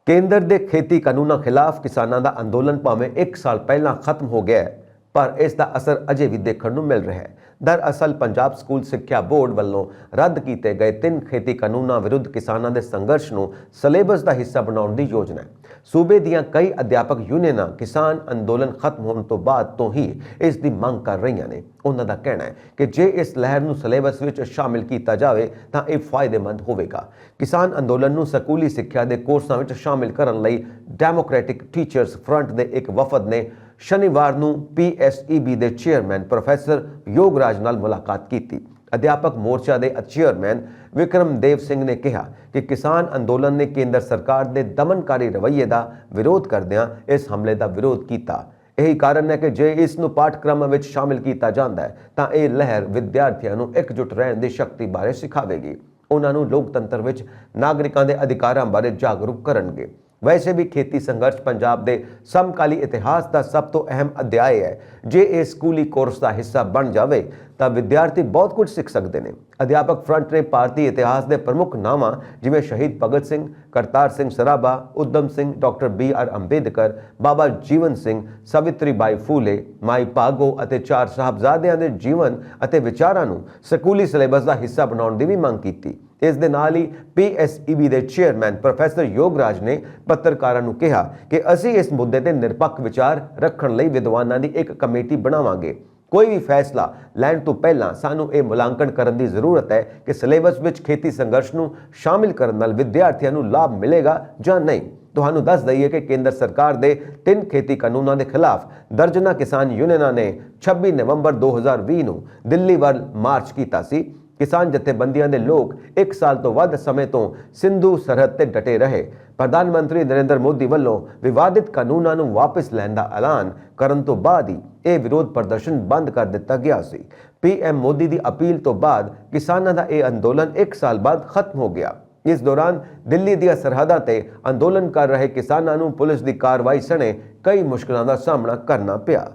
ਕੇਂਦਰ ਦੇ ਖੇਤੀ ਕਾਨੂੰਨਾਂ ਖਿਲਾਫ ਕਿਸਾਨਾਂ ਦਾ ਅੰਦੋਲਨ ਭਾਵੇਂ 1 ਸਾਲ ਪਹਿਲਾਂ ਖਤਮ ਹੋ ਗਿਆ ਹੈ, ਪਰ ਇਸ ਦਾ ਅਸਰ ਅਜੇ ਵੀ ਦੇਖਣ ਨੂੰ ਮਿਲ ਰਿਹਾ ਹੈ। ਦਰਅਸਲ ਪੰਜਾਬ ਸਕੂਲ ਸਿੱਖਿਆ ਬੋਰਡ ਵੱਲੋਂ ਰੱਦ ਕੀਤੇ ਗਏ 3 ਖੇਤੀ ਕਾਨੂੰਨਾਂ ਵਿਰੁੱਧ ਕਿਸਾਨਾਂ ਦੇ ਸੰਘਰਸ਼ ਨੂੰ ਸਿਲੇਬਸ ਦਾ ਹਿੱਸਾ ਬਣਾਉਣ ਦੀ ਯੋਜਨਾ ਹੈ। ਸੂਬੇ ਦੀਆਂ ਕਈ ਅਧਿਆਪਕ ਯੂਨੀਅਨਾਂ ਕਿਸਾਨ ਅੰਦੋਲਨ ਖਤਮ ਹੋਣ ਤੋਂ ਬਾਅਦ ਤੋਂ ਹੀ ਇਸ ਦੀ ਮੰਗ ਕਰ ਰਹੀਆਂ ਨੇ। ਉਹਨਾਂ ਦਾ ਕਹਿਣਾ ਹੈ ਕਿ ਜੇ ਇਸ ਲਹਿਰ ਨੂੰ ਸਿਲੇਬਸ ਵਿੱਚ ਸ਼ਾਮਿਲ ਕੀਤਾ ਜਾਵੇ ਤਾਂ ਇਹ ਫਾਇਦੇਮੰਦ ਹੋਵੇਗਾ। ਕਿਸਾਨ ਅੰਦੋਲਨ ਨੂੰ ਸਕੂਲੀ ਸਿੱਖਿਆ ਦੇ ਕੋਰਸਾਂ ਵਿੱਚ ਸ਼ਾਮਿਲ ਕਰਨ ਲਈ ਡੈਮੋਕ੍ਰੈਟਿਕ ਟੀਚਰਸ ਫਰੰਟ ਦੇ ਇੱਕ ਵਫਦ ਨੇ ਸ਼ਨੀਵਾਰ ਨੂੰ PSEB ਦੇ ਚੇਅਰਮੈਨ ਪ੍ਰੋਫੈਸਰ ਯੋਗਰਾਜ ਨਾਲ ਮੁਲਾਕਾਤ ਕੀਤੀ। ਅਧਿਆਪਕ ਮੋਰਚਾ ਦੇ ਚੇਅਰਮੈਨ ਵਿਕਰਮਦੇਵ ਸਿੰਘ ਨੇ ਕਿਹਾ ਕਿ ਕਿਸਾਨ ਅੰਦੋਲਨ ਨੇ ਕੇਂਦਰ ਸਰਕਾਰ ਦੇ ਦਮਨਕਾਰੀ ਰਵੱਈਏ ਦਾ ਵਿਰੋਧ ਕਰਦਿਆਂ ਇਸ ਹਮਲੇ ਦਾ ਵਿਰੋਧ ਕੀਤਾ। ਇਹੀ ਕਾਰਨ ਹੈ ਕਿ ਜੇ ਇਸ ਨੂੰ ਪਾਠਕ੍ਰਮ ਵਿੱਚ ਸ਼ਾਮਿਲ ਕੀਤਾ ਜਾਂਦਾ ਹੈ ਤਾਂ ਇਹ ਲਹਿਰ ਵਿਦਿਆਰਥੀਆਂ ਨੂੰ ਇਕਜੁੱਟ ਰਹਿਣ ਦੀ ਸ਼ਕਤੀ ਬਾਰੇ ਸਿਖਾਵੇਗੀ। ਉਹਨਾਂ ਨੂੰ ਲੋਕਤੰਤਰ ਵਿੱਚ ਨਾਗਰਿਕਾਂ ਦੇ ਅਧਿਕਾਰਾਂ ਬਾਰੇ ਜਾਗਰੂਕ ਕਰਨਗੇ। ਵੈਸੇ ਵੀ ਖੇਤੀ ਸੰਘਰਸ਼ ਪੰਜਾਬ ਦੇ ਸਮਕਾਲੀ ਇਤਿਹਾਸ ਦਾ ਸਭ ਤੋਂ ਅਹਿਮ ਅਧਿਆਇ ਹੈ। ਜੇ ਇਹ ਸਕੂਲੀ ਕੋਰਸ ਦਾ ਹਿੱਸਾ ਬਣ ਜਾਵੇ ਤਾਂ ਵਿਦਿਆਰਥੀ ਬਹੁਤ ਕੁਝ ਸਿੱਖ ਸਕਦੇ ਨੇ। ਅਧਿਆਪਕ ਫਰੰਟ ਨੇ ਭਾਰਤੀ ਇਤਿਹਾਸ ਦੇ ਪ੍ਰਮੁੱਖ ਨਾਵਾਂ ਜਿਵੇਂ ਸ਼ਹੀਦ ਭਗਤ ਸਿੰਘ, ਕਰਤਾਰ ਸਿੰਘ ਸਰਾਭਾ, ਉਦਮ ਸਿੰਘ, ਡਾਕਟਰ BR ਅੰਬੇਦਕਰ, ਬਾਬਾ ਜੀਵਨ ਸਿੰਘ, ਸਾਵਿਤਰੀ ਬਾਈ ਫੂਲੇ, ਮਾਈ ਭਾਗੋ ਅਤੇ 4 ਸਾਹਿਬਜ਼ਾਦਿਆਂ ਦੇ ਜੀਵਨ ਅਤੇ ਵਿਚਾਰਾਂ ਨੂੰ ਸਕੂਲੀ ਸਿਲੇਬਸ ਦਾ ਹਿੱਸਾ ਬਣਾਉਣ ਦੀ ਵੀ ਮੰਗ ਕੀਤੀ। ਇਸ ਦੇ ਨਾਲ ਹੀ PSEB ਦੇ ਚੇਅਰਮੈਨ ਪ੍ਰੋਫੈਸਰ ਯੋਗਰਾਜ ਨੇ ਪੱਤਰਕਾਰਾਂ ਨੂੰ ਕਿਹਾ ਕਿ ਅਸੀਂ ਇਸ ਮੁੱਦੇ ਤੇ ਨਿਰਪੱਖ ਵਿਚਾਰ ਰੱਖਣ ਲਈ ਵਿਦਵਾਨਾਂ ਦੀ ਇੱਕ ਕਮੇਟੀ ਬਣਾਵਾਂਗੇ। ਕੋਈ ਵੀ ਫੈਸਲਾ ਲੈਣ ਤੋਂ ਪਹਿਲਾਂ ਸਾਨੂੰ ਇਹ ਮੁਲਾਂਕਣ ਕਰਨ ਦੀ ਜ਼ਰੂਰਤ ਹੈ ਕਿ ਸਿਲੇਬਸ ਵਿੱਚ ਖੇਤੀ ਸੰਘਰਸ਼ ਨੂੰ ਸ਼ਾਮਿਲ ਕਰਨ ਨਾਲ ਵਿਦਿਆਰਥੀਆਂ ਨੂੰ ਲਾਭ ਮਿਲੇਗਾ ਜਾਂ ਨਹੀਂ। ਤੁਹਾਨੂੰ ਦੱਸ ਦਈਏ ਕਿ ਕੇਂਦਰ ਸਰਕਾਰ ਦੇ 3 ਖੇਤੀ ਕਾਨੂੰਨਾਂ ਦੇ ਖਿਲਾਫ ਦਰਜਨਾਂ ਕਿਸਾਨ ਯੂਨੀਅਨਾਂ ਨੇ 26 ਨਵੰਬਰ 2020 ਨੂੰ ਦਿੱਲੀ ਵੱਲ ਮਾਰਚ ਕੀਤਾ ਸੀ। ਕਿਸਾਨ ਜਥੇਬੰਦੀਆਂ ਦੇ ਲੋਕ 1 ਸਾਲ ਤੋਂ ਵੱਧ ਸਮੇਂ ਤੋਂ ਸਿੰਧੂ ਸਰਹੱਦ ਤੇ ਡਟੇ ਰਹੇ। ਪ੍ਰਧਾਨ ਮੰਤਰੀ ਨਰਿੰਦਰ ਮੋਦੀ ਵੱਲੋਂ ਵਿਵਾਦਿਤ ਕਾਨੂੰਨਾਂ ਨੂੰ ਵਾਪਸ ਲੈਣ ਦਾ ਐਲਾਨ ਕਰਨ ਤੋਂ ਬਾਅਦ ਹੀ ਇਹ ਵਿਰੋਧ ਪ੍ਰਦਰਸ਼ਨ ਬੰਦ ਕਰ ਦਿੱਤਾ ਗਿਆ ਸੀ। PM ਮੋਦੀ ਦੀ ਅਪੀਲ ਤੋਂ ਬਾਅਦ ਕਿਸਾਨਾਂ ਦਾ ਇਹ ਅੰਦੋਲਨ 1 ਸਾਲ ਬਾਅਦ ਖਤਮ ਹੋ ਗਿਆ। ਇਸ ਦੌਰਾਨ ਦਿੱਲੀ ਦੀਆਂ ਸਰਹੱਦਾਂ ਤੇ ਅੰਦੋਲਨ ਕਰ ਰਹੇ ਕਿਸਾਨਾਂ ਨੂੰ ਪੁਲਿਸ ਦੀ ਕਾਰਵਾਈ ਸਣੇ ਕਈ ਮੁਸ਼ਕਲਾਂ ਦਾ ਸਾਹਮਣਾ ਕਰਨਾ ਪਿਆ।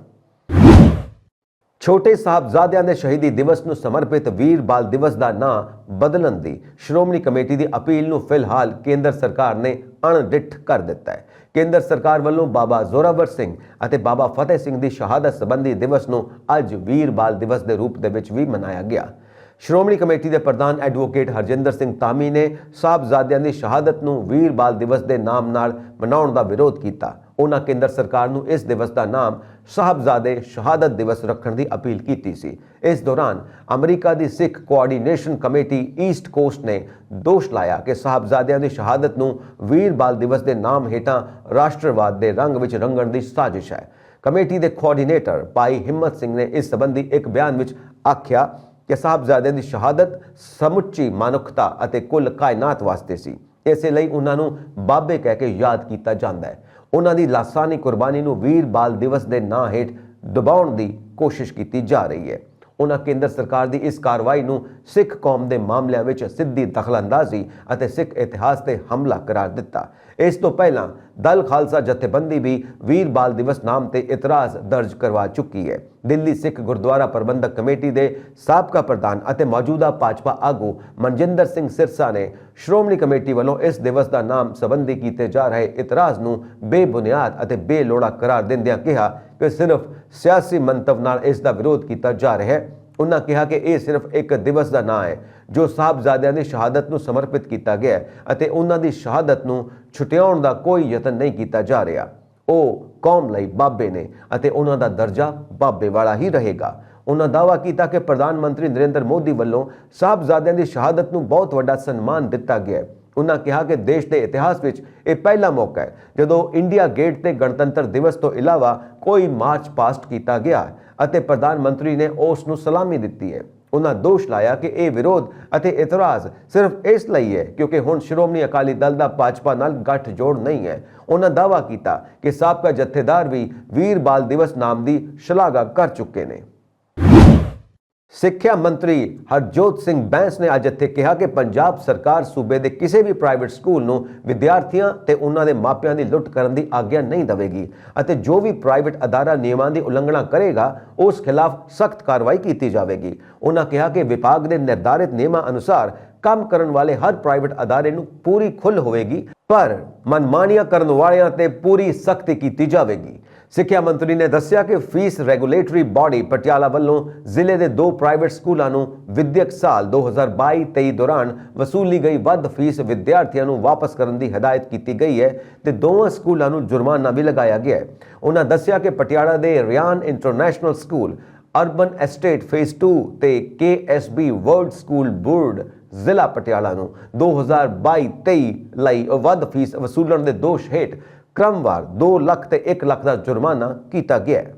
ਛੋਟੇ ਸਾਹਿਬਜ਼ਾਦਿਆਂ ਦੇ ਸ਼ਹੀਦੀ ਦਿਵਸ ਨੂੰ ਸਮਰਪਿਤ ਵੀਰ ਬਾਲ ਦਿਵਸ ਦਾ ਨਾਂ ਬਦਲਣ ਦੀ ਸ਼੍ਰੋਮਣੀ ਕਮੇਟੀ ਦੀ ਅਪੀਲ ਨੂੰ ਫਿਲਹਾਲ ਕੇਂਦਰ ਸਰਕਾਰ ਨੇ ਅਣਡਿੱਠ ਕਰ ਦਿੱਤਾ ਹੈ। ਕੇਂਦਰ ਸਰਕਾਰ ਵੱਲੋਂ ਬਾਬਾ ਜ਼ੋਰਾਵਰ ਸਿੰਘ ਅਤੇ ਬਾਬਾ ਫਤਿਹ ਸਿੰਘ ਦੀ ਸ਼ਹਾਦਤ ਸੰਬੰਧੀ ਦਿਵਸ ਨੂੰ ਅੱਜ ਵੀਰ ਬਾਲ ਦਿਵਸ ਦੇ ਰੂਪ ਦੇ ਵਿੱਚ ਵੀ ਮਨਾਇਆ ਗਿਆ। ਸ਼੍ਰੋਮਣੀ ਕਮੇਟੀ ਦੇ ਪ੍ਰਧਾਨ ਐਡਵੋਕੇਟ ਹਰਜਿੰਦਰ ਸਿੰਘ ਧਾਮੀ ਨੇ ਸਾਹਿਬਜ਼ਾਦਿਆਂ ਦੀ ਸ਼ਹਾਦਤ ਨੂੰ ਵੀਰ ਬਾਲ ਦਿਵਸ ਦੇ ਨਾਮ ਨਾਲ ਮਨਾਉਣ ਦਾ ਵਿਰੋਧ ਕੀਤਾ। ਉਹਨਾਂ ਕੇਂਦਰ ਸਰਕਾਰ ਨੂੰ ਇਸ ਦਿਵਸ ਦਾ ਨਾਮ ਸਾਹਿਬਜ਼ਾਦੇ ਸ਼ਹਾਦਤ ਦਿਵਸ ਰੱਖਣ ਦੀ ਅਪੀਲ ਕੀਤੀ ਸੀ। ਇਸ ਦੌਰਾਨ ਅਮਰੀਕਾ ਦੀ ਸਿੱਖ ਕੋਆਰਡੀਨੇਸ਼ਨ ਕਮੇਟੀ ਈਸਟ ਕੋਸਟ ਨੇ ਦੋਸ਼ ਲਾਇਆ ਕਿ ਸਾਹਿਬਜ਼ਾਦਿਆਂ ਦੀ ਸ਼ਹਾਦਤ ਨੂੰ ਵੀਰ ਬਾਲ ਦਿਵਸ ਦੇ ਨਾਮ ਹੇਠਾਂ ਰਾਸ਼ਟਰਵਾਦ ਦੇ ਰੰਗ ਵਿੱਚ ਰੰਗਣ ਦੀ ਸਾਜ਼ਿਸ਼ ਹੈ। ਕਮੇਟੀ ਦੇ ਕੋਆਰਡੀਨੇਟਰ ਭਾਈ ਹਿੰਮਤ ਸਿੰਘ ਨੇ ਇਸ ਸੰਬੰਧੀ ਇੱਕ ਬਿਆਨ ਵਿੱਚ ਆਖਿਆ ਕਿ ਸਾਹਿਬਜ਼ਾਦਿਆਂ ਦੀ ਸ਼ਹਾਦਤ ਸਮੁੱਚੀ ਮਨੁੱਖਤਾ ਅਤੇ ਕੁੱਲ ਕਾਇਨਾਤ ਵਾਸਤੇ ਸੀ। ਇਸੇ ਲਈ ਉਹਨਾਂ ਨੂੰ ਬਾਬੇ ਕਹਿ ਕੇ ਯਾਦ ਕੀਤਾ ਜਾਂਦਾ ਹੈ। ਉਹਨਾਂ ਦੀ ਲਾਸਾਨੀ ਕੁਰਬਾਨੀ ਨੂੰ ਵੀਰ ਬਾਲ ਦਿਵਸ ਦੇ ਨਾਂ ਹੇਠ ਦਬਾਉਣ ਦੀ ਕੋਸ਼ਿਸ਼ ਕੀਤੀ ਜਾ ਰਹੀ ਹੈ। ਉਹਨਾਂ ਕੇਂਦਰ ਸਰਕਾਰ ਦੀ ਇਸ ਕਾਰਵਾਈ ਨੂੰ ਸਿੱਖ ਕੌਮ ਦੇ ਮਾਮਲਿਆਂ ਵਿੱਚ ਸਿੱਧੀ ਦਖਲਅੰਦਾਜ਼ੀ ਅਤੇ ਸਿੱਖ ਇਤਿਹਾਸ ਤੇ ਹਮਲਾ ਕਰਾਰ ਦਿੱਤਾ। ਇਸ ਤੋਂ ਪਹਿਲਾਂ ਦਲ ਖਾਲਸਾ ਜਥੇਬੰਦੀ ਵੀ ਵੀਰ ਬਾਲ ਦਿਵਸ ਨਾਮ ਤੇ ਇਤਰਾਜ਼ ਦਰਜ ਕਰਵਾ ਚੁੱਕੀ ਹੈ। ਦਿੱਲੀ ਸਿੱਖ ਗੁਰਦੁਆਰਾ ਪ੍ਰਬੰਧਕ ਕਮੇਟੀ ਦੇ ਸਾਬਕਾ ਪ੍ਰਧਾਨ ਅਤੇ ਮੌਜੂਦਾ ਭਾਜਪਾ ਆਗੂ ਮਨਜਿੰਦਰ ਸਿੰਘ ਸਿਰਸਾ ਨੇ ਸ਼੍ਰੋਮਣੀ ਕਮੇਟੀ ਵੱਲੋਂ ਇਸ ਦਿਵਸ ਦਾ ਨਾਮ ਸੰਬੰਧੀ ਕੀਤੇ ਜਾ ਰਹੇ ਇਤਰਾਜ਼ ਨੂੰ ਬੇਬੁਨਿਆਦ ਅਤੇ ਬੇਲੋੜਾ ਕਰਾਰ ਦਿੰਦਿਆਂ ਕਿਹਾ ਕਿ ਸਿਰਫ ਸਿਆਸੀ ਮੰਤਵ ਨਾਲ ਇਸ ਦਾ ਵਿਰੋਧ ਕੀਤਾ ਜਾ ਰਿਹਾ ਹੈ। ਉਹਨਾਂ ਕਿਹਾ ਕਿ ਇਹ ਸਿਰਫ ਇੱਕ ਦਿਵਸ ਦਾ ਨਾਂ ਹੈ ਜੋ ਸਾਹਿਬਜ਼ਾਦਿਆਂ ਦੀ ਸ਼ਹਾਦਤ ਨੂੰ ਸਮਰਪਿਤ ਕੀਤਾ ਗਿਆ ਅਤੇ ਉਹਨਾਂ ਦੀ ਸ਼ਹਾਦਤ ਨੂੰ ਛੁਟਿਆਉਣ ਦਾ ਕੋਈ ਯਤਨ ਨਹੀਂ ਕੀਤਾ ਜਾ ਰਿਹਾ। ਉਹ ਕੌਮ ਲਈ ਬਾਬੇ ਨੇ ਅਤੇ ਉਹਨਾਂ ਦਾ ਦਰਜਾ ਬਾਬੇ ਵਾਲਾ ਹੀ ਰਹੇਗਾ। ਉਹਨਾਂ ਦਾਅਵਾ ਕੀਤਾ ਕਿ ਪ੍ਰਧਾਨ ਮੰਤਰੀ ਨਰਿੰਦਰ ਮੋਦੀ ਵੱਲੋਂ ਸਾਹਿਬਜ਼ਾਦਿਆਂ ਦੀ ਸ਼ਹਾਦਤ ਨੂੰ ਬਹੁਤ ਵੱਡਾ ਸਨਮਾਨ ਦਿੱਤਾ ਗਿਆ ਹੈ। ਉਹਨਾਂ ਕਿਹਾ ਕਿ ਦੇਸ਼ ਦੇ ਇਤਿਹਾਸ ਵਿੱਚ ਇਹ ਪਹਿਲਾ ਮੌਕਾ ਹੈ ਜਦੋਂ ਇੰਡੀਆ ਗੇਟ ਤੇ ਗਣਤੰਤਰ ਦਿਵਸ ਤੋਂ ਇਲਾਵਾ ਕੋਈ ਮਾਰਚ ਪਾਸਟ ਕੀਤਾ ਗਿਆ ਅਤੇ ਪ੍ਰਧਾਨ ਮੰਤਰੀ ਨੇ ਉਸ ਨੂੰ ਸਲਾਮੀ ਦਿੱਤੀ ਹੈ। ਉਹਨਾਂ ਦੋਸ਼ ਲਾਇਆ ਕਿ ਇਹ ਵਿਰੋਧ ਅਤੇ ਇਤਰਾਜ਼ ਸਿਰਫ ਇਸ ਲਈ ਹੈ ਕਿਉਂਕਿ ਹੁਣ ਸ਼੍ਰੋਮਣੀ ਅਕਾਲੀ ਦਲ ਦਾ ਭਾਜਪਾ ਨਾਲ ਗੱਠਜੋੜ ਨਹੀਂ ਹੈ। ਉਹਨਾਂ ਦਾਅਵਾ ਕੀਤਾ ਕਿ ਸਾਬਕਾ ਜਥੇਦਾਰ ਵੀ ਵੀਰ ਬਾਲ ਦਿਵਸ ਨਾਮ ਦੀ ਸ਼ਲਾਘਾ ਕਰ ਚੁੱਕੇ ਨੇ। ਸਿੱਖਿਆ ਮੰਤਰੀ ਹਰਜੋਤ ਸਿੰਘ ਬੈਂਸ ਨੇ ਅੱਜ ਇੱਥੇ ਕਿਹਾ ਕਿ ਪੰਜਾਬ ਸਰਕਾਰ ਸੂਬੇ ਦੇ ਕਿਸੇ ਵੀ ਪ੍ਰਾਈਵੇਟ ਸਕੂਲ ਨੂੰ ਵਿਦਿਆਰਥੀਆਂ ਤੇ ਉਹਨਾਂ ਦੇ ਮਾਪਿਆਂ ਦੀ ਲੁੱਟ ਕਰਨ ਦੀ ਆਗਿਆ ਨਹੀਂ ਦੇਵੇਗੀ ਅਤੇ ਜੋ ਵੀ ਪ੍ਰਾਈਵੇਟ ਅਦਾਰਾ ਨਿਯਮਾਂ ਦੀ ਉਲੰਘਣਾ ਕਰੇਗਾ ਉਸ ਖਿਲਾਫ ਸਖਤ ਕਾਰਵਾਈ ਕੀਤੀ ਜਾਵੇਗੀ। ਉਹਨਾਂ ਕਿਹਾ ਕਿ ਵਿਭਾਗ ਦੇ ਨਿਰਧਾਰਿਤ ਨਿਯਮਾਂ ਅਨੁਸਾਰ ਕੰਮ ਕਰਨ ਵਾਲੇ ਹਰ ਪ੍ਰਾਈਵੇਟ ਅਦਾਰੇ ਨੂੰ ਪੂਰੀ ਖੁੱਲ੍ਹ ਹੋਵੇਗੀ ਪਰ ਮਨਮਾਨੀਆਂ ਕਰਨ ਵਾਲਿਆਂ ਤੇ ਪੂਰੀ ਸਖਤੀ ਕੀਤੀ ਜਾਵੇਗੀ। ਸਿੱਖਿਆ ਮੰਤਰੀ ਨੇ ਦੱਸਿਆ ਕਿ ਫੀਸ ਰੈਗੂਲੇਟਰੀ ਬਾਡੀ ਪਟਿਆਲਾ ਵੱਲੋਂ ਜ਼ਿਲ੍ਹੇ ਦੇ 2 ਪ੍ਰਾਈਵੇਟ ਸਕੂਲਾਂ ਨੂੰ ਵਿਦਿਅਕ ਸਾਲ 2022-23 ਦੌਰਾਨ ਵਸੂਲੀ ਗਈ ਵੱਧ ਫੀਸ ਵਿਦਿਆਰਥੀਆਂ ਨੂੰ ਵਾਪਸ ਕਰਨ ਦੀ ਹਦਾਇਤ ਕੀਤੀ ਗਈ ਹੈ ਤੇ ਦੋਵਾਂ ਸਕੂਲਾਂ ਨੂੰ ਜੁਰਮਾਨਾ ਵੀ ਲਗਾਇਆ ਗਿਆ ਹੈ। ਉਹਨਾਂ ਦੱਸਿਆ ਕਿ ਪਟਿਆਲਾ ਦੇ Ryan international school, urban estate phase 2 ਤੇ KSB ਵਰਲਡ ਸਕੂਲ ਬੋਰਡ ਜ਼ਿਲ੍ਹਾ ਪਟਿਆਲਾ ਨੂੰ 2022-23 ਲਈ ਵੱਧ ਫੀਸ ਵਸੂਲਣ ਦੇ ਦੋਸ਼ ਹੇਠ क्रमवार 2 ਲੱਖ ਤੇ 1 ਲੱਖ ਦਾ ਜੁਰਮਾਨਾ ਕੀਤਾ ਗਿਆ ਹੈ।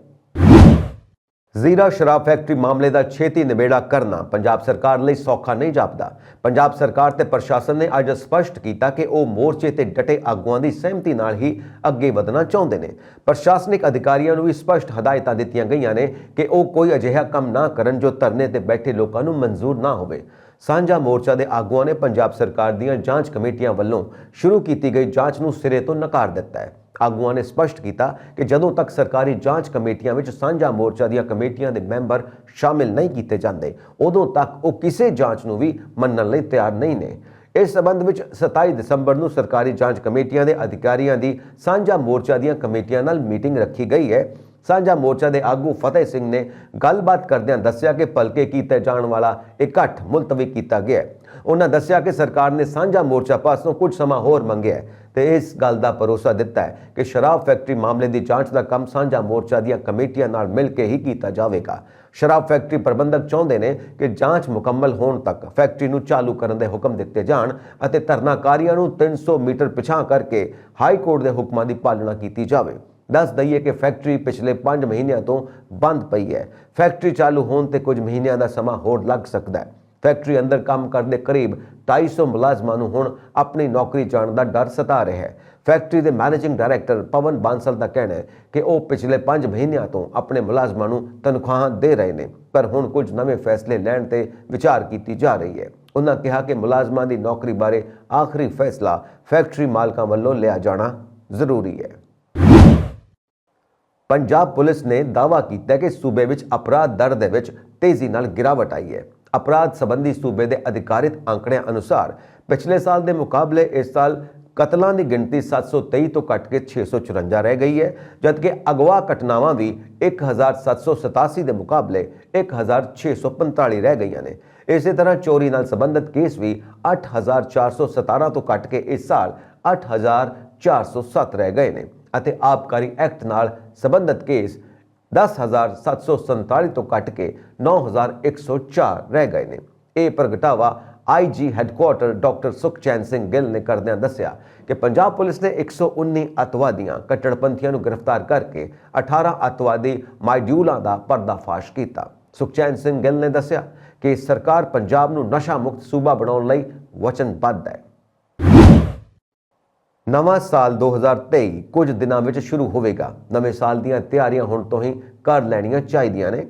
ਜ਼ੀਰਾ ਸ਼ਰਾਬ ਫੈਕਟਰੀ ਮਾਮਲੇ ਦਾ ਛੇਤੀ ਨਿਬੇੜਾ ਕਰਨਾ ਪੰਜਾਬ ਸਰਕਾਰ ਲਈ ਸੌਖਾ ਨਹੀਂ ਜਾਪਦਾ। ਪੰਜਾਬ ਸਰਕਾਰ ਤੇ ਪ੍ਰਸ਼ਾਸਨ ਨੇ ਅੱਜ ਸਪਸ਼ਟ ਕੀਤਾ ਕਿ ਉਹ ਮੋਰਚੇ ਤੇ ਡਟੇ ਆਗੂਆਂ ਦੀ ਸਹਿਮਤੀ ਨਾਲ ਹੀ ਅੱਗੇ ਵਧਣਾ ਚਾਹੁੰਦੇ ਨੇ। ਪ੍ਰਸ਼ਾਸਨਿਕ ਅਧਿਕਾਰੀਆਂ ਨੂੰ ਵੀ ਸਪਸ਼ਟ ਹਦਾਇਤਾਂ ਦਿੱਤੀਆਂ ਗਈਆਂ ਨੇ ਕਿ ਉਹ ਕੋਈ ਅਜਿਹਾ ਕੰਮ ਨਾ ਕਰਨ ਜੋ ਧਰਨੇ ਤੇ ਬੈਠੇ ਲੋਕਾਂ ਨੂੰ ਮਨਜ਼ੂਰ ਨਾ ਹੋਵੇ। ਸਾਂਝਾ ਮੋਰਚਾ ਦੇ ਆਗੂਆਂ ਨੇ ਪੰਜਾਬ ਸਰਕਾਰ ਦੀਆਂ ਜਾਂਚ ਕਮੇਟੀਆਂ ਵੱਲੋਂ ਸ਼ੁਰੂ ਕੀਤੀ ਗਈ ਜਾਂਚ ਨੂੰ ਸਿਰੇ ਤੋਂ ਨਕਾਰ ਦਿੱਤਾ ਹੈ। ਆਗੂਆਂ ਨੇ ਸਪਸ਼ਟ ਕੀਤਾ ਕਿ ਜਦੋਂ ਤੱਕ ਸਰਕਾਰੀ ਜਾਂਚ ਕਮੇਟੀਆਂ ਵਿੱਚ ਸਾਂਝਾ ਮੋਰਚਾ ਦੀਆਂ ਕਮੇਟੀਆਂ ਦੇ ਮੈਂਬਰ ਸ਼ਾਮਿਲ ਨਹੀਂ ਕੀਤੇ ਜਾਂਦੇ, ਉਦੋਂ ਤੱਕ ਉਹ ਕਿਸੇ ਜਾਂਚ ਨੂੰ ਵੀ ਮੰਨਣ ਲਈ ਤਿਆਰ ਨਹੀਂ ਨੇ। ਇਸ ਸਬੰਧ ਵਿੱਚ 27 ਦਸੰਬਰ ਨੂੰ ਸਰਕਾਰੀ ਜਾਂਚ ਕਮੇਟੀਆਂ ਦੇ ਅਧਿਕਾਰੀਆਂ ਦੀ ਸਾਂਝਾ ਮੋਰਚਾ ਦੀਆਂ ਕਮੇਟੀਆਂ ਨਾਲ ਮੀਟਿੰਗ ਰੱਖੀ ਗਈ ਹੈ। ਸਾਂਝਾ ਮੋਰਚਾ ਦੇ ਆਗੂ ਫਤਿਹ ਸਿੰਘ ਨੇ ਗੱਲਬਾਤ ਕਰਦਿਆਂ ਦੱਸਿਆ ਕਿ ਭਲਕੇ ਕੀਤੇ ਜਾਣ ਵਾਲਾ ਇਕੱਠ ਮੁਲਤਵੀ ਕੀਤਾ ਗਿਆ ਹੈ। ਉਹਨਾਂ ਦੱਸਿਆ ਕਿ ਸਰਕਾਰ ਨੇ ਸਾਂਝਾ ਮੋਰਚਾ ਪਾਸੋਂ ਕੁਝ ਸਮਾਂ ਹੋਰ ਮੰਗਿਆ ਤੇ ਇਸ ਗੱਲ ਦਾ ਭਰੋਸਾ ਦਿੱਤਾ ਹੈ ਕਿ ਸ਼ਰਾਬ ਫੈਕਟਰੀ ਮਾਮਲੇ ਦੀ ਜਾਂਚ ਦਾ ਕੰਮ ਸਾਂਝਾ ਮੋਰਚਾ ਦੀਆਂ ਕਮੇਟੀਆਂ ਨਾਲ ਮਿਲ ਕੇ ਹੀ ਕੀਤਾ ਜਾਵੇਗਾ। ਸ਼ਰਾਬ ਫੈਕਟਰੀ ਪ੍ਰਬੰਧਕ ਚਾਹੁੰਦੇ ਨੇ ਕਿ ਜਾਂਚ ਮੁਕੰਮਲ ਹੋਣ ਤੱਕ ਫੈਕਟਰੀ ਨੂੰ ਚਾਲੂ ਕਰਨ ਦੇ ਹੁਕਮ ਦਿੱਤੇ ਜਾਣ ਅਤੇ ਧਰਨਾਕਾਰੀਆਂ ਨੂੰ 300 ਮੀਟਰ ਪਿਛਾਂਹ ਕਰਕੇ ਹਾਈ ਕੋਰਟ ਦੇ ਹੁਕਮਾਂ ਦੀ ਪਾਲਣਾ ਕੀਤੀ ਜਾਵੇ। ਦੱਸ ਦਈਏ ਕਿ ਫੈਕਟਰੀ ਪਿਛਲੇ 5 ਮਹੀਨਿਆਂ ਤੋਂ ਬੰਦ ਪਈ ਹੈ। ਫੈਕਟਰੀ ਚਾਲੂ ਹੋਣ ਤੇ ਕੁਝ ਮਹੀਨਿਆਂ ਦਾ ਸਮਾਂ ਹੋਰ ਲੱਗ ਸਕਦਾ ਹੈ। ਫੈਕਟਰੀ ਅੰਦਰ ਕੰਮ ਕਰਦੇ ਕਰੀਬ 250 ਮੁਲਾਜ਼ਮਾਂ ਨੂੰ ਹੁਣ ਆਪਣੀ ਨੌਕਰੀ ਜਾਣ ਦਾ ਡਰ ਸਤਾ ਰਿਹਾ ਹੈ। ਫੈਕਟਰੀ ਦੇ ਮੈਨੇਜਿੰਗ ਡਾਇਰੈਕਟਰ ਪਵਨ ਬਾਂਸਲ ਦਾ ਕਹਿਣਾ ਹੈ ਕਿ ਉਹ ਪਿਛਲੇ 5 ਮਹੀਨਿਆਂ ਤੋਂ ਆਪਣੇ ਮੁਲਾਜ਼ਮਾਂ ਨੂੰ ਤਨਖਾਹਾਂ ਦੇ ਰਹੇ ਨੇ, ਪਰ ਹੁਣ ਕੁਝ ਨਵੇਂ ਫੈਸਲੇ ਲੈਣ ਤੇ ਵਿਚਾਰ ਕੀਤੀ ਜਾ ਰਹੀ ਹੈ। ਉਹਨਾਂ ਕਿਹਾ ਕਿ ਮੁਲਾਜ਼ਮਾਂ ਦੀ ਨੌਕਰੀ ਬਾਰੇ ਆਖਰੀ ਫੈਸਲਾ ਫੈਕਟਰੀ ਮਾਲਕਾਂ ਵੱਲੋਂ ਲਿਆ ਜਾਣਾ ਜ਼ਰੂਰੀ ਹੈ। ਪੰਜਾਬ ਪੁਲਿਸ ਨੇ ਦਾਅਵਾ ਕੀਤਾ ਕਿ ਸੂਬੇ ਵਿੱਚ ਅਪਰਾਧ ਦਰ ਦੇ ਵਿੱਚ ਤੇਜ਼ੀ ਨਾਲ ਗਿਰਾਵਟ ਆਈ ਹੈ। ਅਪਰਾਧ ਸੰਬੰਧੀ ਸੂਬੇ ਦੇ ਅਧਿਕਾਰਿਤ ਅੰਕੜਿਆਂ ਅਨੁਸਾਰ ਪਿਛਲੇ ਸਾਲ ਦੇ ਮੁਕਾਬਲੇ ਇਸ ਸਾਲ ਕਤਲਾਂ ਦੀ ਗਿਣਤੀ 723 ਤੋਂ ਘਟ ਕੇ 654 ਰਹਿ ਗਈ ਹੈ, ਜਦਕਿ ਅਗਵਾ ਘਟਨਾਵਾਂ ਵੀ 1787 ਦੇ ਮੁਕਾਬਲੇ 1645 ਰਹਿ ਗਈਆਂ ਨੇ। ਇਸੇ ਤਰ੍ਹਾਂ ਚੋਰੀ ਨਾਲ ਸੰਬੰਧਿਤ ਕੇਸ ਵੀ 8417 ਤੋਂ ਘਟ ਕੇ ਇਸ ਸਾਲ 8407 ਰਹਿ ਗਏ ਨੇ ਅਤੇ ਆਬਕਾਰੀ ਐਕਟ ਨਾਲ ਸੰਬੰਧਿਤ ਕੇਸ 10,747 ਤੋਂ ਘਟ ਕੇ 9,104 ਰਹਿ ਗਏ ਨੇ। ਇਹ ਪ੍ਰਗਟਾਵਾ IG headquarter doctor Sukhchain Singh Gill ਨੇ ਕਰਦਿਆਂ ਦੱਸਿਆ ਕਿ ਪੰਜਾਬ ਪੁਲਿਸ ਨੇ 119 ਅੱਤਵਾਦੀਆਂ ਕੱਟੜਪੰਥੀਆਂ ਨੂੰ ਗ੍ਰਿਫਤਾਰ ਕਰਕੇ 18 ਅੱਤਵਾਦੀ ਮਾਡਿਊਲਾਂ ਦਾ ਪਰਦਾਫਾਸ਼ ਕੀਤਾ। ਸੁਖਚੈਨ ਸਿੰਘ ਗਿੱਲ ਨੇ ਦੱਸਿਆ ਕਿ ਸਰਕਾਰ ਪੰਜਾਬ ਨੂੰ ਨਸ਼ਾ ਮੁਕਤ ਸੂਬਾ ਬਣਾਉਣ ਲਈ ਵਚਨਬੱਧ ਹੈ। ਨਵਾਂ ਸਾਲ 2023 ਕੁਝ ਦਿਨਾਂ ਵਿੱਚ ਸ਼ੁਰੂ ਹੋਵੇਗਾ। ਨਵੇਂ ਸਾਲ ਦੀਆਂ ਤਿਆਰੀਆਂ ਹੁਣ ਤੋਂ ਹੀ ਕਰ ਲੈਣੀਆਂ ਚਾਹੀਦੀਆਂ ਨੇ,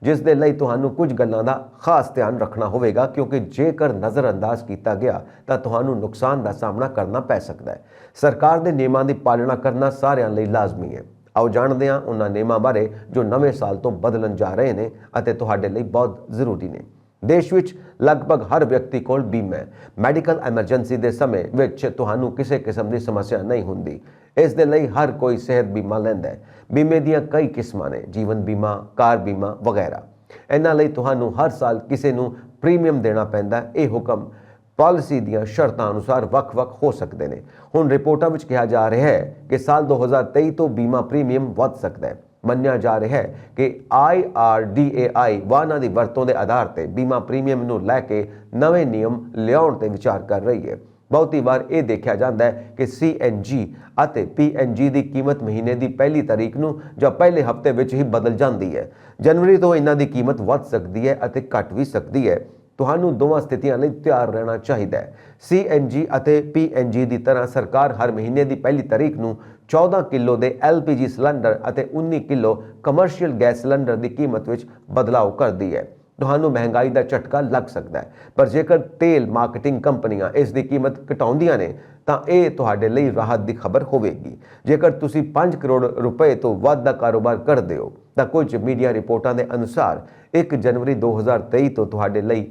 ਜਿਸ ਦੇ ਲਈ ਤੁਹਾਨੂੰ ਕੁਝ ਗੱਲਾਂ ਦਾ ਖਾਸ ਧਿਆਨ ਰੱਖਣਾ ਹੋਵੇਗਾ, ਕਿਉਂਕਿ ਜੇਕਰ ਨਜ਼ਰਅੰਦਾਜ਼ ਕੀਤਾ ਗਿਆ ਤਾਂ ਤੁਹਾਨੂੰ ਨੁਕਸਾਨ ਦਾ ਸਾਹਮਣਾ ਕਰਨਾ ਪੈ ਸਕਦਾ ਹੈ। ਸਰਕਾਰ ਦੇ ਨਿਯਮਾਂ ਦੀ ਪਾਲਣਾ ਕਰਨਾ ਸਾਰਿਆਂ ਲਈ ਲਾਜ਼ਮੀ ਹੈ। ਆਓ ਜਾਣਦੇ ਹਾਂ ਉਹਨਾਂ ਨਿਯਮਾਂ ਬਾਰੇ ਜੋ ਨਵੇਂ ਸਾਲ ਤੋਂ ਬਦਲਣ ਜਾ ਰਹੇ ਨੇ ਅਤੇ ਤੁਹਾਡੇ ਲਈ ਬਹੁਤ ਜ਼ਰੂਰੀ ਨੇ। ਦੇਸ਼ ਵਿੱਚ ਲਗਭਗ ਹਰ ਵਿਅਕਤੀ ਕੋਲ ਬੀਮਾ ਹੈ। ਮੈਡੀਕਲ ਐਮਰਜੈਂਸੀ ਦੇ ਸਮੇਂ ਵਿੱਚ ਤੁਹਾਨੂੰ ਕਿਸੇ ਕਿਸਮ ਦੀ ਸਮੱਸਿਆ ਨਹੀਂ ਹੁੰਦੀ। ਇਸ ਦੇ ਲਈ ਹਰ ਕੋਈ ਸਿਹਤ ਬੀਮਾ ਲੈਂਦਾ ਹੈ। ਬੀਮੇ ਦੀਆਂ ਕਈ ਕਿਸਮਾਂ ਨੇ, ਜੀਵਨ ਬੀਮਾ, ਕਾਰ ਬੀਮਾ ਵਗੈਰਾ। ਇਹਨਾਂ ਲਈ ਤੁਹਾਨੂੰ ਹਰ ਸਾਲ ਕਿਸੇ ਨੂੰ ਪ੍ਰੀਮੀਅਮ ਦੇਣਾ ਪੈਂਦਾ। ਇਹ ਹੁਕਮ ਪਾਲਿਸੀ ਦੀਆਂ ਸ਼ਰਤਾਂ ਅਨੁਸਾਰ ਵੱਖ-ਵੱਖ ਹੋ ਸਕਦੇ ਨੇ। ਹੁਣ ਰਿਪੋਰਟਾਂ ਵਿੱਚ ਕਿਹਾ ਜਾ ਰਿਹਾ ਹੈ ਕਿ ਸਾਲ 2023 ਤੋਂ ਬੀਮਾ ਪ੍ਰੀਮੀਅਮ ਵੱਧ ਸਕਦਾ ਹੈ। ਮੰਨਿਆ ਜਾ ਰਿਹਾ ਹੈ ਕਿ IRDAI ਵਾਹਨਾਂ ਦੀ ਵਰਤੋਂ ਦੇ ਆਧਾਰ ਤੇ ਬੀਮਾ ਪ੍ਰੀਮੀਅਮ ਨੂੰ ਲੈ ਕੇ ਨਵੇਂ ਨਿਯਮ ਲਿਆਉਣ ਤੇ ਵਿਚਾਰ ਕਰ ਰਹੀ ਹੈ। ਬਹੁਤੀ ਵਾਰ ਇਹ ਦੇਖਿਆ ਜਾਂਦਾ ਹੈ ਕਿ CNG ਅਤੇ PNG ਦੀ ਕੀਮਤ ਮਹੀਨੇ ਦੀ ਪਹਿਲੀ ਤਾਰੀਖ ਨੂੰ ਜਾਂ ਪਹਿਲੇ ਹਫ਼ਤੇ ਵਿੱਚ ਹੀ ਬਦਲ ਜਾਂਦੀ ਹੈ। ਜਨਵਰੀ ਤੋਂ ਇਹਨਾਂ ਦੀ ਕੀਮਤ ਵੱਧ ਸਕਦੀ ਹੈ ਅਤੇ ਘਟ ਵੀ ਸਕਦੀ ਹੈ। ਤੁਹਾਨੂੰ ਦੋਵਾਂ ਸਥਿਤੀਆਂ ਲਈ ਤਿਆਰ ਰਹਿਣਾ ਚਾਹੀਦਾ ਹੈ। CNG ਅਤੇ PNG ਦੀ ਤਰ੍ਹਾਂ ਸਰਕਾਰ ਹਰ ਮਹੀਨੇ ਦੀ ਪਹਿਲੀ ਤਾਰੀਖ ਨੂੰ 14 ਕਿਲੋ ਦੇ LPG ਸਿਲੰਡਰ ਅਤੇ 19 ਕਿਲੋ ਕਮਰਸ਼ੀਅਲ ਗੈਸ ਸਿਲੰਡਰ ਦੀ ਕੀਮਤ ਵਿੱਚ ਬਦਲਾਅ ਕਰਦੀ ਹੈ। ਤੁਹਾਨੂੰ ਮਹਿੰਗਾਈ ਦਾ ਝਟਕਾ ਲੱਗ ਸਕਦਾ ਹੈ, ਪਰ ਜੇਕਰ ਤੇਲ ਮਾਰਕੀਟਿੰਗ ਕੰਪਨੀਆਂ ਇਸ ਦੀ ਕੀਮਤ ਘਟਾਉਂਦੀਆਂ ਨੇ ਤਾਂ ਇਹ ਤੁਹਾਡੇ ਲਈ ਰਾਹਤ ਦੀ ਖਬਰ ਹੋਵੇਗੀ। ਜੇਕਰ ਤੁਸੀਂ 5 ਕਰੋੜ ਰੁਪਏ ਤੋਂ ਵੱਧ ਦਾ ਕਾਰੋਬਾਰ ਕਰਦੇ ਹੋ ਤਾਂ ਕੁਝ ਮੀਡੀਆ ਰਿਪੋਰਟਾਂ ਦੇ ਅਨੁਸਾਰ 1 ਜਨਵਰੀ 2023 ਤੋਂ ਤੁਹਾਡੇ ਲਈ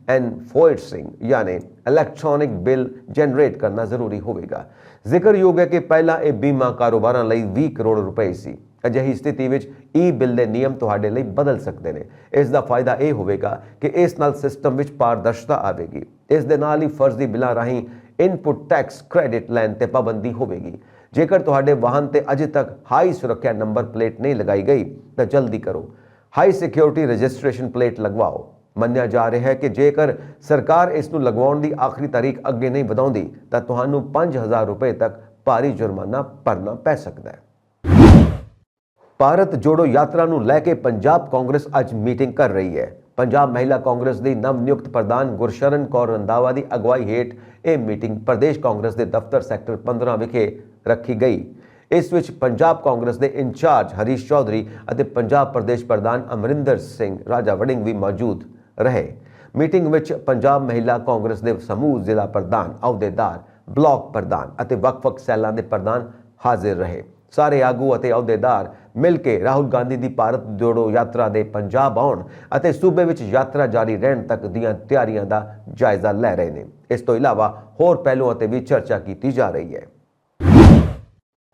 एनफोर्सिंग यानी इलैक्ट्रॉनिक बिल जनरेट करना ਜ਼ਰੂਰੀ ਹੋਵੇਗਾ। ਜ਼ਿਕਰਯੋਗ ਹੈ ਕਿ ਪਹਿਲਾਂ ਇਹ ਬੀਮਾ ਕਾਰੋਬਾਰਾਂ ਲਈ 20 ਕਰੋੜ ਰੁਪਏ ਸੀ। ਅਜਿਹੀ ਸਥਿਤੀ ਵਿੱਚ ਈ ਬਿੱਲ ਦੇ ਨਿਯਮ ਤੁਹਾਡੇ ਲਈ ਬਦਲ ਸਕਦੇ ਨੇ। ਇਸ ਦਾ ਫਾਇਦਾ ਇਹ ਹੋਵੇਗਾ ਕਿ ਇਸ ਨਾਲ ਸਿਸਟਮ ਵਿੱਚ ਪਾਰਦਰਸ਼ਤਾ ਆਵੇਗੀ। ਇਸ ਦੇ ਨਾਲ ਹੀ ਫਰਜ਼ੀ ਬਿੱਲਾਂ ਰਾਹੀਂ ਇਨਪੁਟ ਟੈਕਸ ਕ੍ਰੈਡਿਟ ਲੈਣ ਤੇ ਪਾਬੰਦੀ ਹੋਵੇਗੀ। ਜੇਕਰ ਤੁਹਾਡੇ ਵਾਹਨ ਤੇ ਅਜੇ ਤੱਕ ਹਾਈ ਸੁਰੱਖਿਆ ਨੰਬਰ ਪਲੇਟ ਨਹੀਂ ਲਗਾਈ ਗਈ ਤਾਂ ਜਲਦੀ ਕਰੋ, ਹਾਈ ਸਿਕਿਉਰਿਟੀ ਰਜਿਸਟ੍ਰੇਸ਼ਨ ਪਲੇਟ ਲਗਵਾਓ। ਮੰਨਿਆ ਜਾ ਰਿਹਾ ਹੈ ਕਿ ਜੇਕਰ ਸਰਕਾਰ ਇਸ ਨੂੰ ਲਗਵਾਉਣ ਦੀ ਆਖਰੀ ਤਾਰੀਖ ਅੱਗੇ ਨਹੀਂ ਵਧਾਉਂਦੀ ਤਾਂ ਤੁਹਾਨੂੰ 5000 ਰੁਪਏ ਤੱਕ ਭਾਰੀ ਜੁਰਮਾਨਾ ਭਰਨਾ ਪੈ ਸਕਦਾ ਹੈ। ਭਾਰਤ ਜੋੜੋ ਯਾਤਰਾ ਨੂੰ ਲੈ ਕੇ ਪੰਜਾਬ ਕਾਂਗਰਸ ਅੱਜ ਮੀਟਿੰਗ ਕਰ ਰਹੀ ਹੈ। ਪੰਜਾਬ ਮਹਿਲਾ ਕਾਂਗਰਸ ਦੀ ਨਵ ਨਿਯੁਕਤ ਪ੍ਰਧਾਨ ਗੁਰਸ਼ਰਨ ਕੌਰ ਰੰਧਾਵਾ ਦੀ ਅਗਵਾਈ ਹੇਠ ਇਹ ਮੀਟਿੰਗ ਪ੍ਰਦੇਸ਼ ਕਾਂਗਰਸ ਦੇ ਦਫ਼ਤਰ ਸੈਕਟਰ 15 ਵਿਖੇ ਰੱਖੀ ਗਈ। ਇਸ ਵਿੱਚ ਪੰਜਾਬ ਕਾਂਗਰਸ ਦੇ ਇੰਚਾਰਜ ਹਰੀਸ਼ ਚੌਧਰੀ ਅਤੇ ਪੰਜਾਬ ਪ੍ਰਦੇਸ਼ ਪ੍ਰਧਾਨ ਅਮਰਿੰਦਰ ਸਿੰਘ ਰਾਜਾ ਵੜਿੰਗ ਵੀ ਮੌਜੂਦ ਰਹੇ। ਮੀਟਿੰਗ ਵਿੱਚ ਪੰਜਾਬ ਮਹਿਲਾ ਕਾਂਗਰਸ ਦੇ ਸਮੂਹ ਜ਼ਿਲ੍ਹਾ ਪ੍ਰਧਾਨ, ਅਹੁਦੇਦਾਰ, ਬਲਾਕ ਪ੍ਰਧਾਨ ਅਤੇ ਵੱਖ-ਵੱਖ ਸੈੱਲਾਂ ਦੇ ਪ੍ਰਧਾਨ ਹਾਜ਼ਰ ਰਹੇ। ਸਾਰੇ ਆਗੂ ਅਤੇ ਅਹੁਦੇਦਾਰ ਮਿਲ ਕੇ ਰਾਹੁਲ ਗਾਂਧੀ ਦੀ ਭਾਰਤ ਜੋੜੋ ਯਾਤਰਾ ਦੇ ਪੰਜਾਬ ਆਉਣ ਅਤੇ ਸੂਬੇ ਵਿੱਚ ਯਾਤਰਾ ਜਾਰੀ ਰਹਿਣ ਤੱਕ ਦੀਆਂ ਤਿਆਰੀਆਂ ਦਾ ਜਾਇਜ਼ਾ ਲੈ ਰਹੇ ਨੇ। ਇਸ ਤੋਂ ਇਲਾਵਾ ਹੋਰ ਪਹਿਲੂਆਂ ਤੇ ਵੀ ਚਰਚਾ ਕੀਤੀ ਜਾ ਰਹੀ ਹੈ।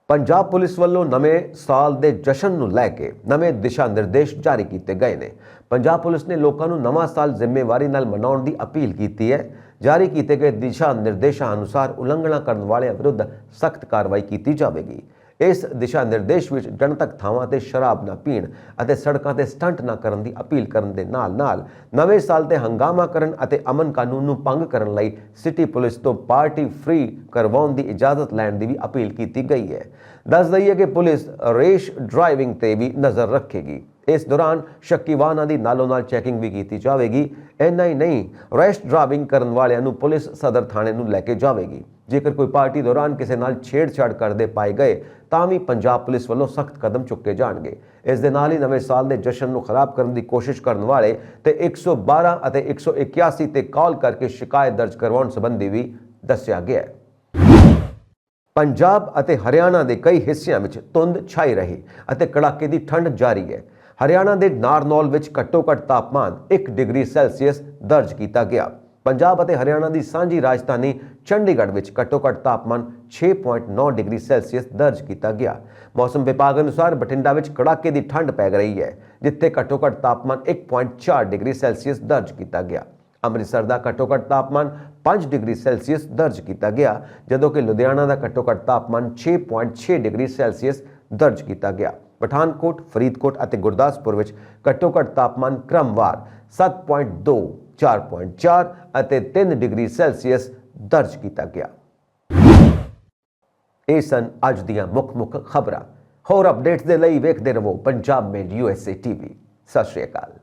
ਪੰਜਾਬ ਪੁਲਿਸ ਵੱਲੋਂ ਨਵੇਂ ਸਾਲ ਦੇ ਜਸ਼ਨ ਨੂੰ ਲੈ ਕੇ ਨਵੇਂ ਦਿਸ਼ਾ ਨਿਰਦੇਸ਼ ਜਾਰੀ ਕੀਤੇ ਗਏ ਨੇ। ਪੰਜਾਬ ਪੁਲਿਸ ਨੇ ਲੋਕਾਂ ਨੂੰ ਨਵਾਂ ਸਾਲ ਜ਼ਿੰਮੇਵਾਰੀ ਨਾਲ ਮਨਾਉਣ ਦੀ ਅਪੀਲ ਕੀਤੀ ਹੈ। ਜਾਰੀ ਕੀਤੇ ਗਏ ਦਿਸ਼ਾ ਨਿਰਦੇਸ਼ਾਂ ਅਨੁਸਾਰ ਉਲੰਘਣਾ ਕਰਨ ਵਾਲਿਆਂ ਵਿਰੁੱਧ ਸਖਤ ਕਾਰਵਾਈ ਕੀਤੀ ਜਾਵੇਗੀ। ਇਸ ਦਿਸ਼ਾ ਨਿਰਦੇਸ਼ ਵਿੱਚ ਜਨਤਕ ਥਾਵਾਂ ਤੇ ਸ਼ਰਾਬ ਨਾ ਪੀਣ ਅਤੇ ਸੜਕਾਂ ਤੇ ਸਟੰਟ ਨਾ ਕਰਨ ਦੀ ਅਪੀਲ ਕਰਨ ਦੇ ਨਾਲ-ਨਾਲ ਨਵੇਂ ਸਾਲ ਤੇ ਹੰਗਾਮਾ ਕਰਨ ਅਤੇ ਅਮਨ ਕਾਨੂੰਨ ਨੂੰ ਭੰਗ ਕਰਨ ਲਈ ਸਿਟੀ ਪੁਲਿਸ ਤੋਂ ਪਾਰਟੀ ਫ੍ਰੀ ਕਰਵਾਉਣ ਦੀ ਇਜਾਜ਼ਤ ਲੈਣ ਦੀ ਵੀ ਅਪੀਲ ਕੀਤੀ ਗਈ ਹੈ। ਦੱਸ ਦਈਏ ਕਿ ਪੁਲਿਸ ਰੇਸ਼ ਡਰਾਈਵਿੰਗ ਤੇ ਵੀ ਨਜ਼ਰ ਰੱਖੇਗੀ। ਇਸ ਦੌਰਾਨ ਸ਼ੱਕੀ ਵਾਹਨਾਂ ਦੀ ਨਾਲੋਂ ਨਾਲ ਚੈਕਿੰਗ ਵੀ ਕੀਤੀ ਜਾਵੇਗੀ। ਇੰਨਾ ਹੀ ਨਹੀਂ, ਰੈਸ਼ ਡਰਾਈਵਿੰਗ ਕਰਨ ਵਾਲਿਆਂ ਨੂੰ ਪੁਲਿਸ ਸਦਰ ਥਾਣੇ ਨੂੰ ਲੈ ਕੇ ਜਾਵੇਗੀ। ਜੇਕਰ ਕੋਈ ਪਾਰਟੀ ਦੌਰਾਨ ਕਿਸੇ ਨਾਲ ਛੇੜਛਾੜ ਕਰਦੇ ਪਾਏ ਗਏ ਤਾਂ ਵੀ ਪੰਜਾਬ ਪੁਲਿਸ ਵੱਲੋਂ ਸਖਤ ਕਦਮ ਚੁੱਕੇ ਜਾਣਗੇ। ਇਸ ਦੇ ਨਾਲ ਹੀ ਨਵੇਂ ਸਾਲ ਦੇ ਜਸ਼ਨ ਨੂੰ ਖਰਾਬ ਕਰਨ ਦੀ ਕੋਸ਼ਿਸ਼ ਕਰਨ ਵਾਲੇ ਤੇ 112 ਅਤੇ 181 ਤੇ ਕਾਲ ਕਰਕੇ ਸ਼ਿਕਾਇਤ ਦਰਜ ਕਰਵਾਉਣ ਸੰਬੰਧੀ ਵੀ ਦੱਸਿਆ ਗਿਆ ਹੈ। ਪੰਜਾਬ ਅਤੇ ਹਰਿਆਣਾ ਦੇ ਕਈ ਹਿੱਸਿਆਂ ਵਿੱਚ ਧੁੰਦ ਛਾਈ ਰਹੀ ਅਤੇ ਕੜਾਕੇ ਦੀ ਠੰਡ ਜਾਰੀ ਹੈ। ਹਰਿਆਣਾ ਦੇ ਨਾਰਨੌਲ ਵਿੱਚ ਘੱਟੋ-ਘੱਟ ਤਾਪਮਾਨ 1 ਡਿਗਰੀ ਸੈਲਸੀਅਸ ਦਰਜ ਕੀਤਾ ਗਿਆ। ਪੰਜਾਬ ਅਤੇ ਹਰਿਆਣਾ ਦੀ ਸਾਂਝੀ ਰਾਜਧਾਨੀ ਚੰਡੀਗੜ੍ਹ ਵਿੱਚ ਘੱਟੋ-ਘੱਟ ਤਾਪਮਾਨ 6.9 ਡਿਗਰੀ ਸੈਲਸੀਅਸ ਦਰਜ ਕੀਤਾ ਗਿਆ। ਮੌਸਮ ਵਿਭਾਗ ਅਨੁਸਾਰ ਬਠਿੰਡਾ ਵਿੱਚ ਕੜਾਕੇ ਦੀ ਠੰਡ ਪੈ ਰਹੀ ਹੈ, ਜਿੱਥੇ ਘੱਟੋ-ਘੱਟ ਤਾਪਮਾਨ 1.4 ਡਿਗਰੀ ਸੈਲਸੀਅਸ ਦਰਜ ਕੀਤਾ ਗਿਆ। ਅੰਮ੍ਰਿਤਸਰ ਦਾ ਘੱਟੋ-ਘੱਟ ਤਾਪਮਾਨ 5 ਡਿਗਰੀ ਸੈਲਸੀਅਸ ਦਰਜ ਕੀਤਾ ਗਿਆ, ਜਦੋਂ ਕਿ ਲੁਧਿਆਣਾ ਦਾ ਘੱਟੋ-ਘੱਟ ਤਾਪਮਾਨ 6.6 ਡਿਗਰੀ ਸੈਲਸੀਅਸ ਦਰਜ ਕੀਤਾ ਗਿਆ। ਪਠਾਨਕੋਟ, ਫਰੀਦਕੋਟ ਅਤੇ ਗੁਰਦਾਸਪੁਰ ਵਿੱਚ ਘੱਟੋ-ਘੱਟ ਤਾਪਮਾਨ ਕ੍ਰਮਵਾਰ 7.2, 4.4 ਅਤੇ 3 ਡਿਗਰੀ ਸੈਲਸੀਅਸ ਦਰਜ ਕੀਤਾ ਗਿਆ। ਇਹ ਸਨ ਅੱਜ ਦੀਆਂ ਮੁੱਖ ਖਬਰਾਂ। ਹੋਰ ਅਪਡੇਟਸ ਦੇ ਲਈ ਵੇਖਦੇ ਰਹੋ ਪੰਜਾਬ ਮੇਡ USA TV। ਸਤਿ ਸ਼੍ਰੀ ਅਕਾਲ।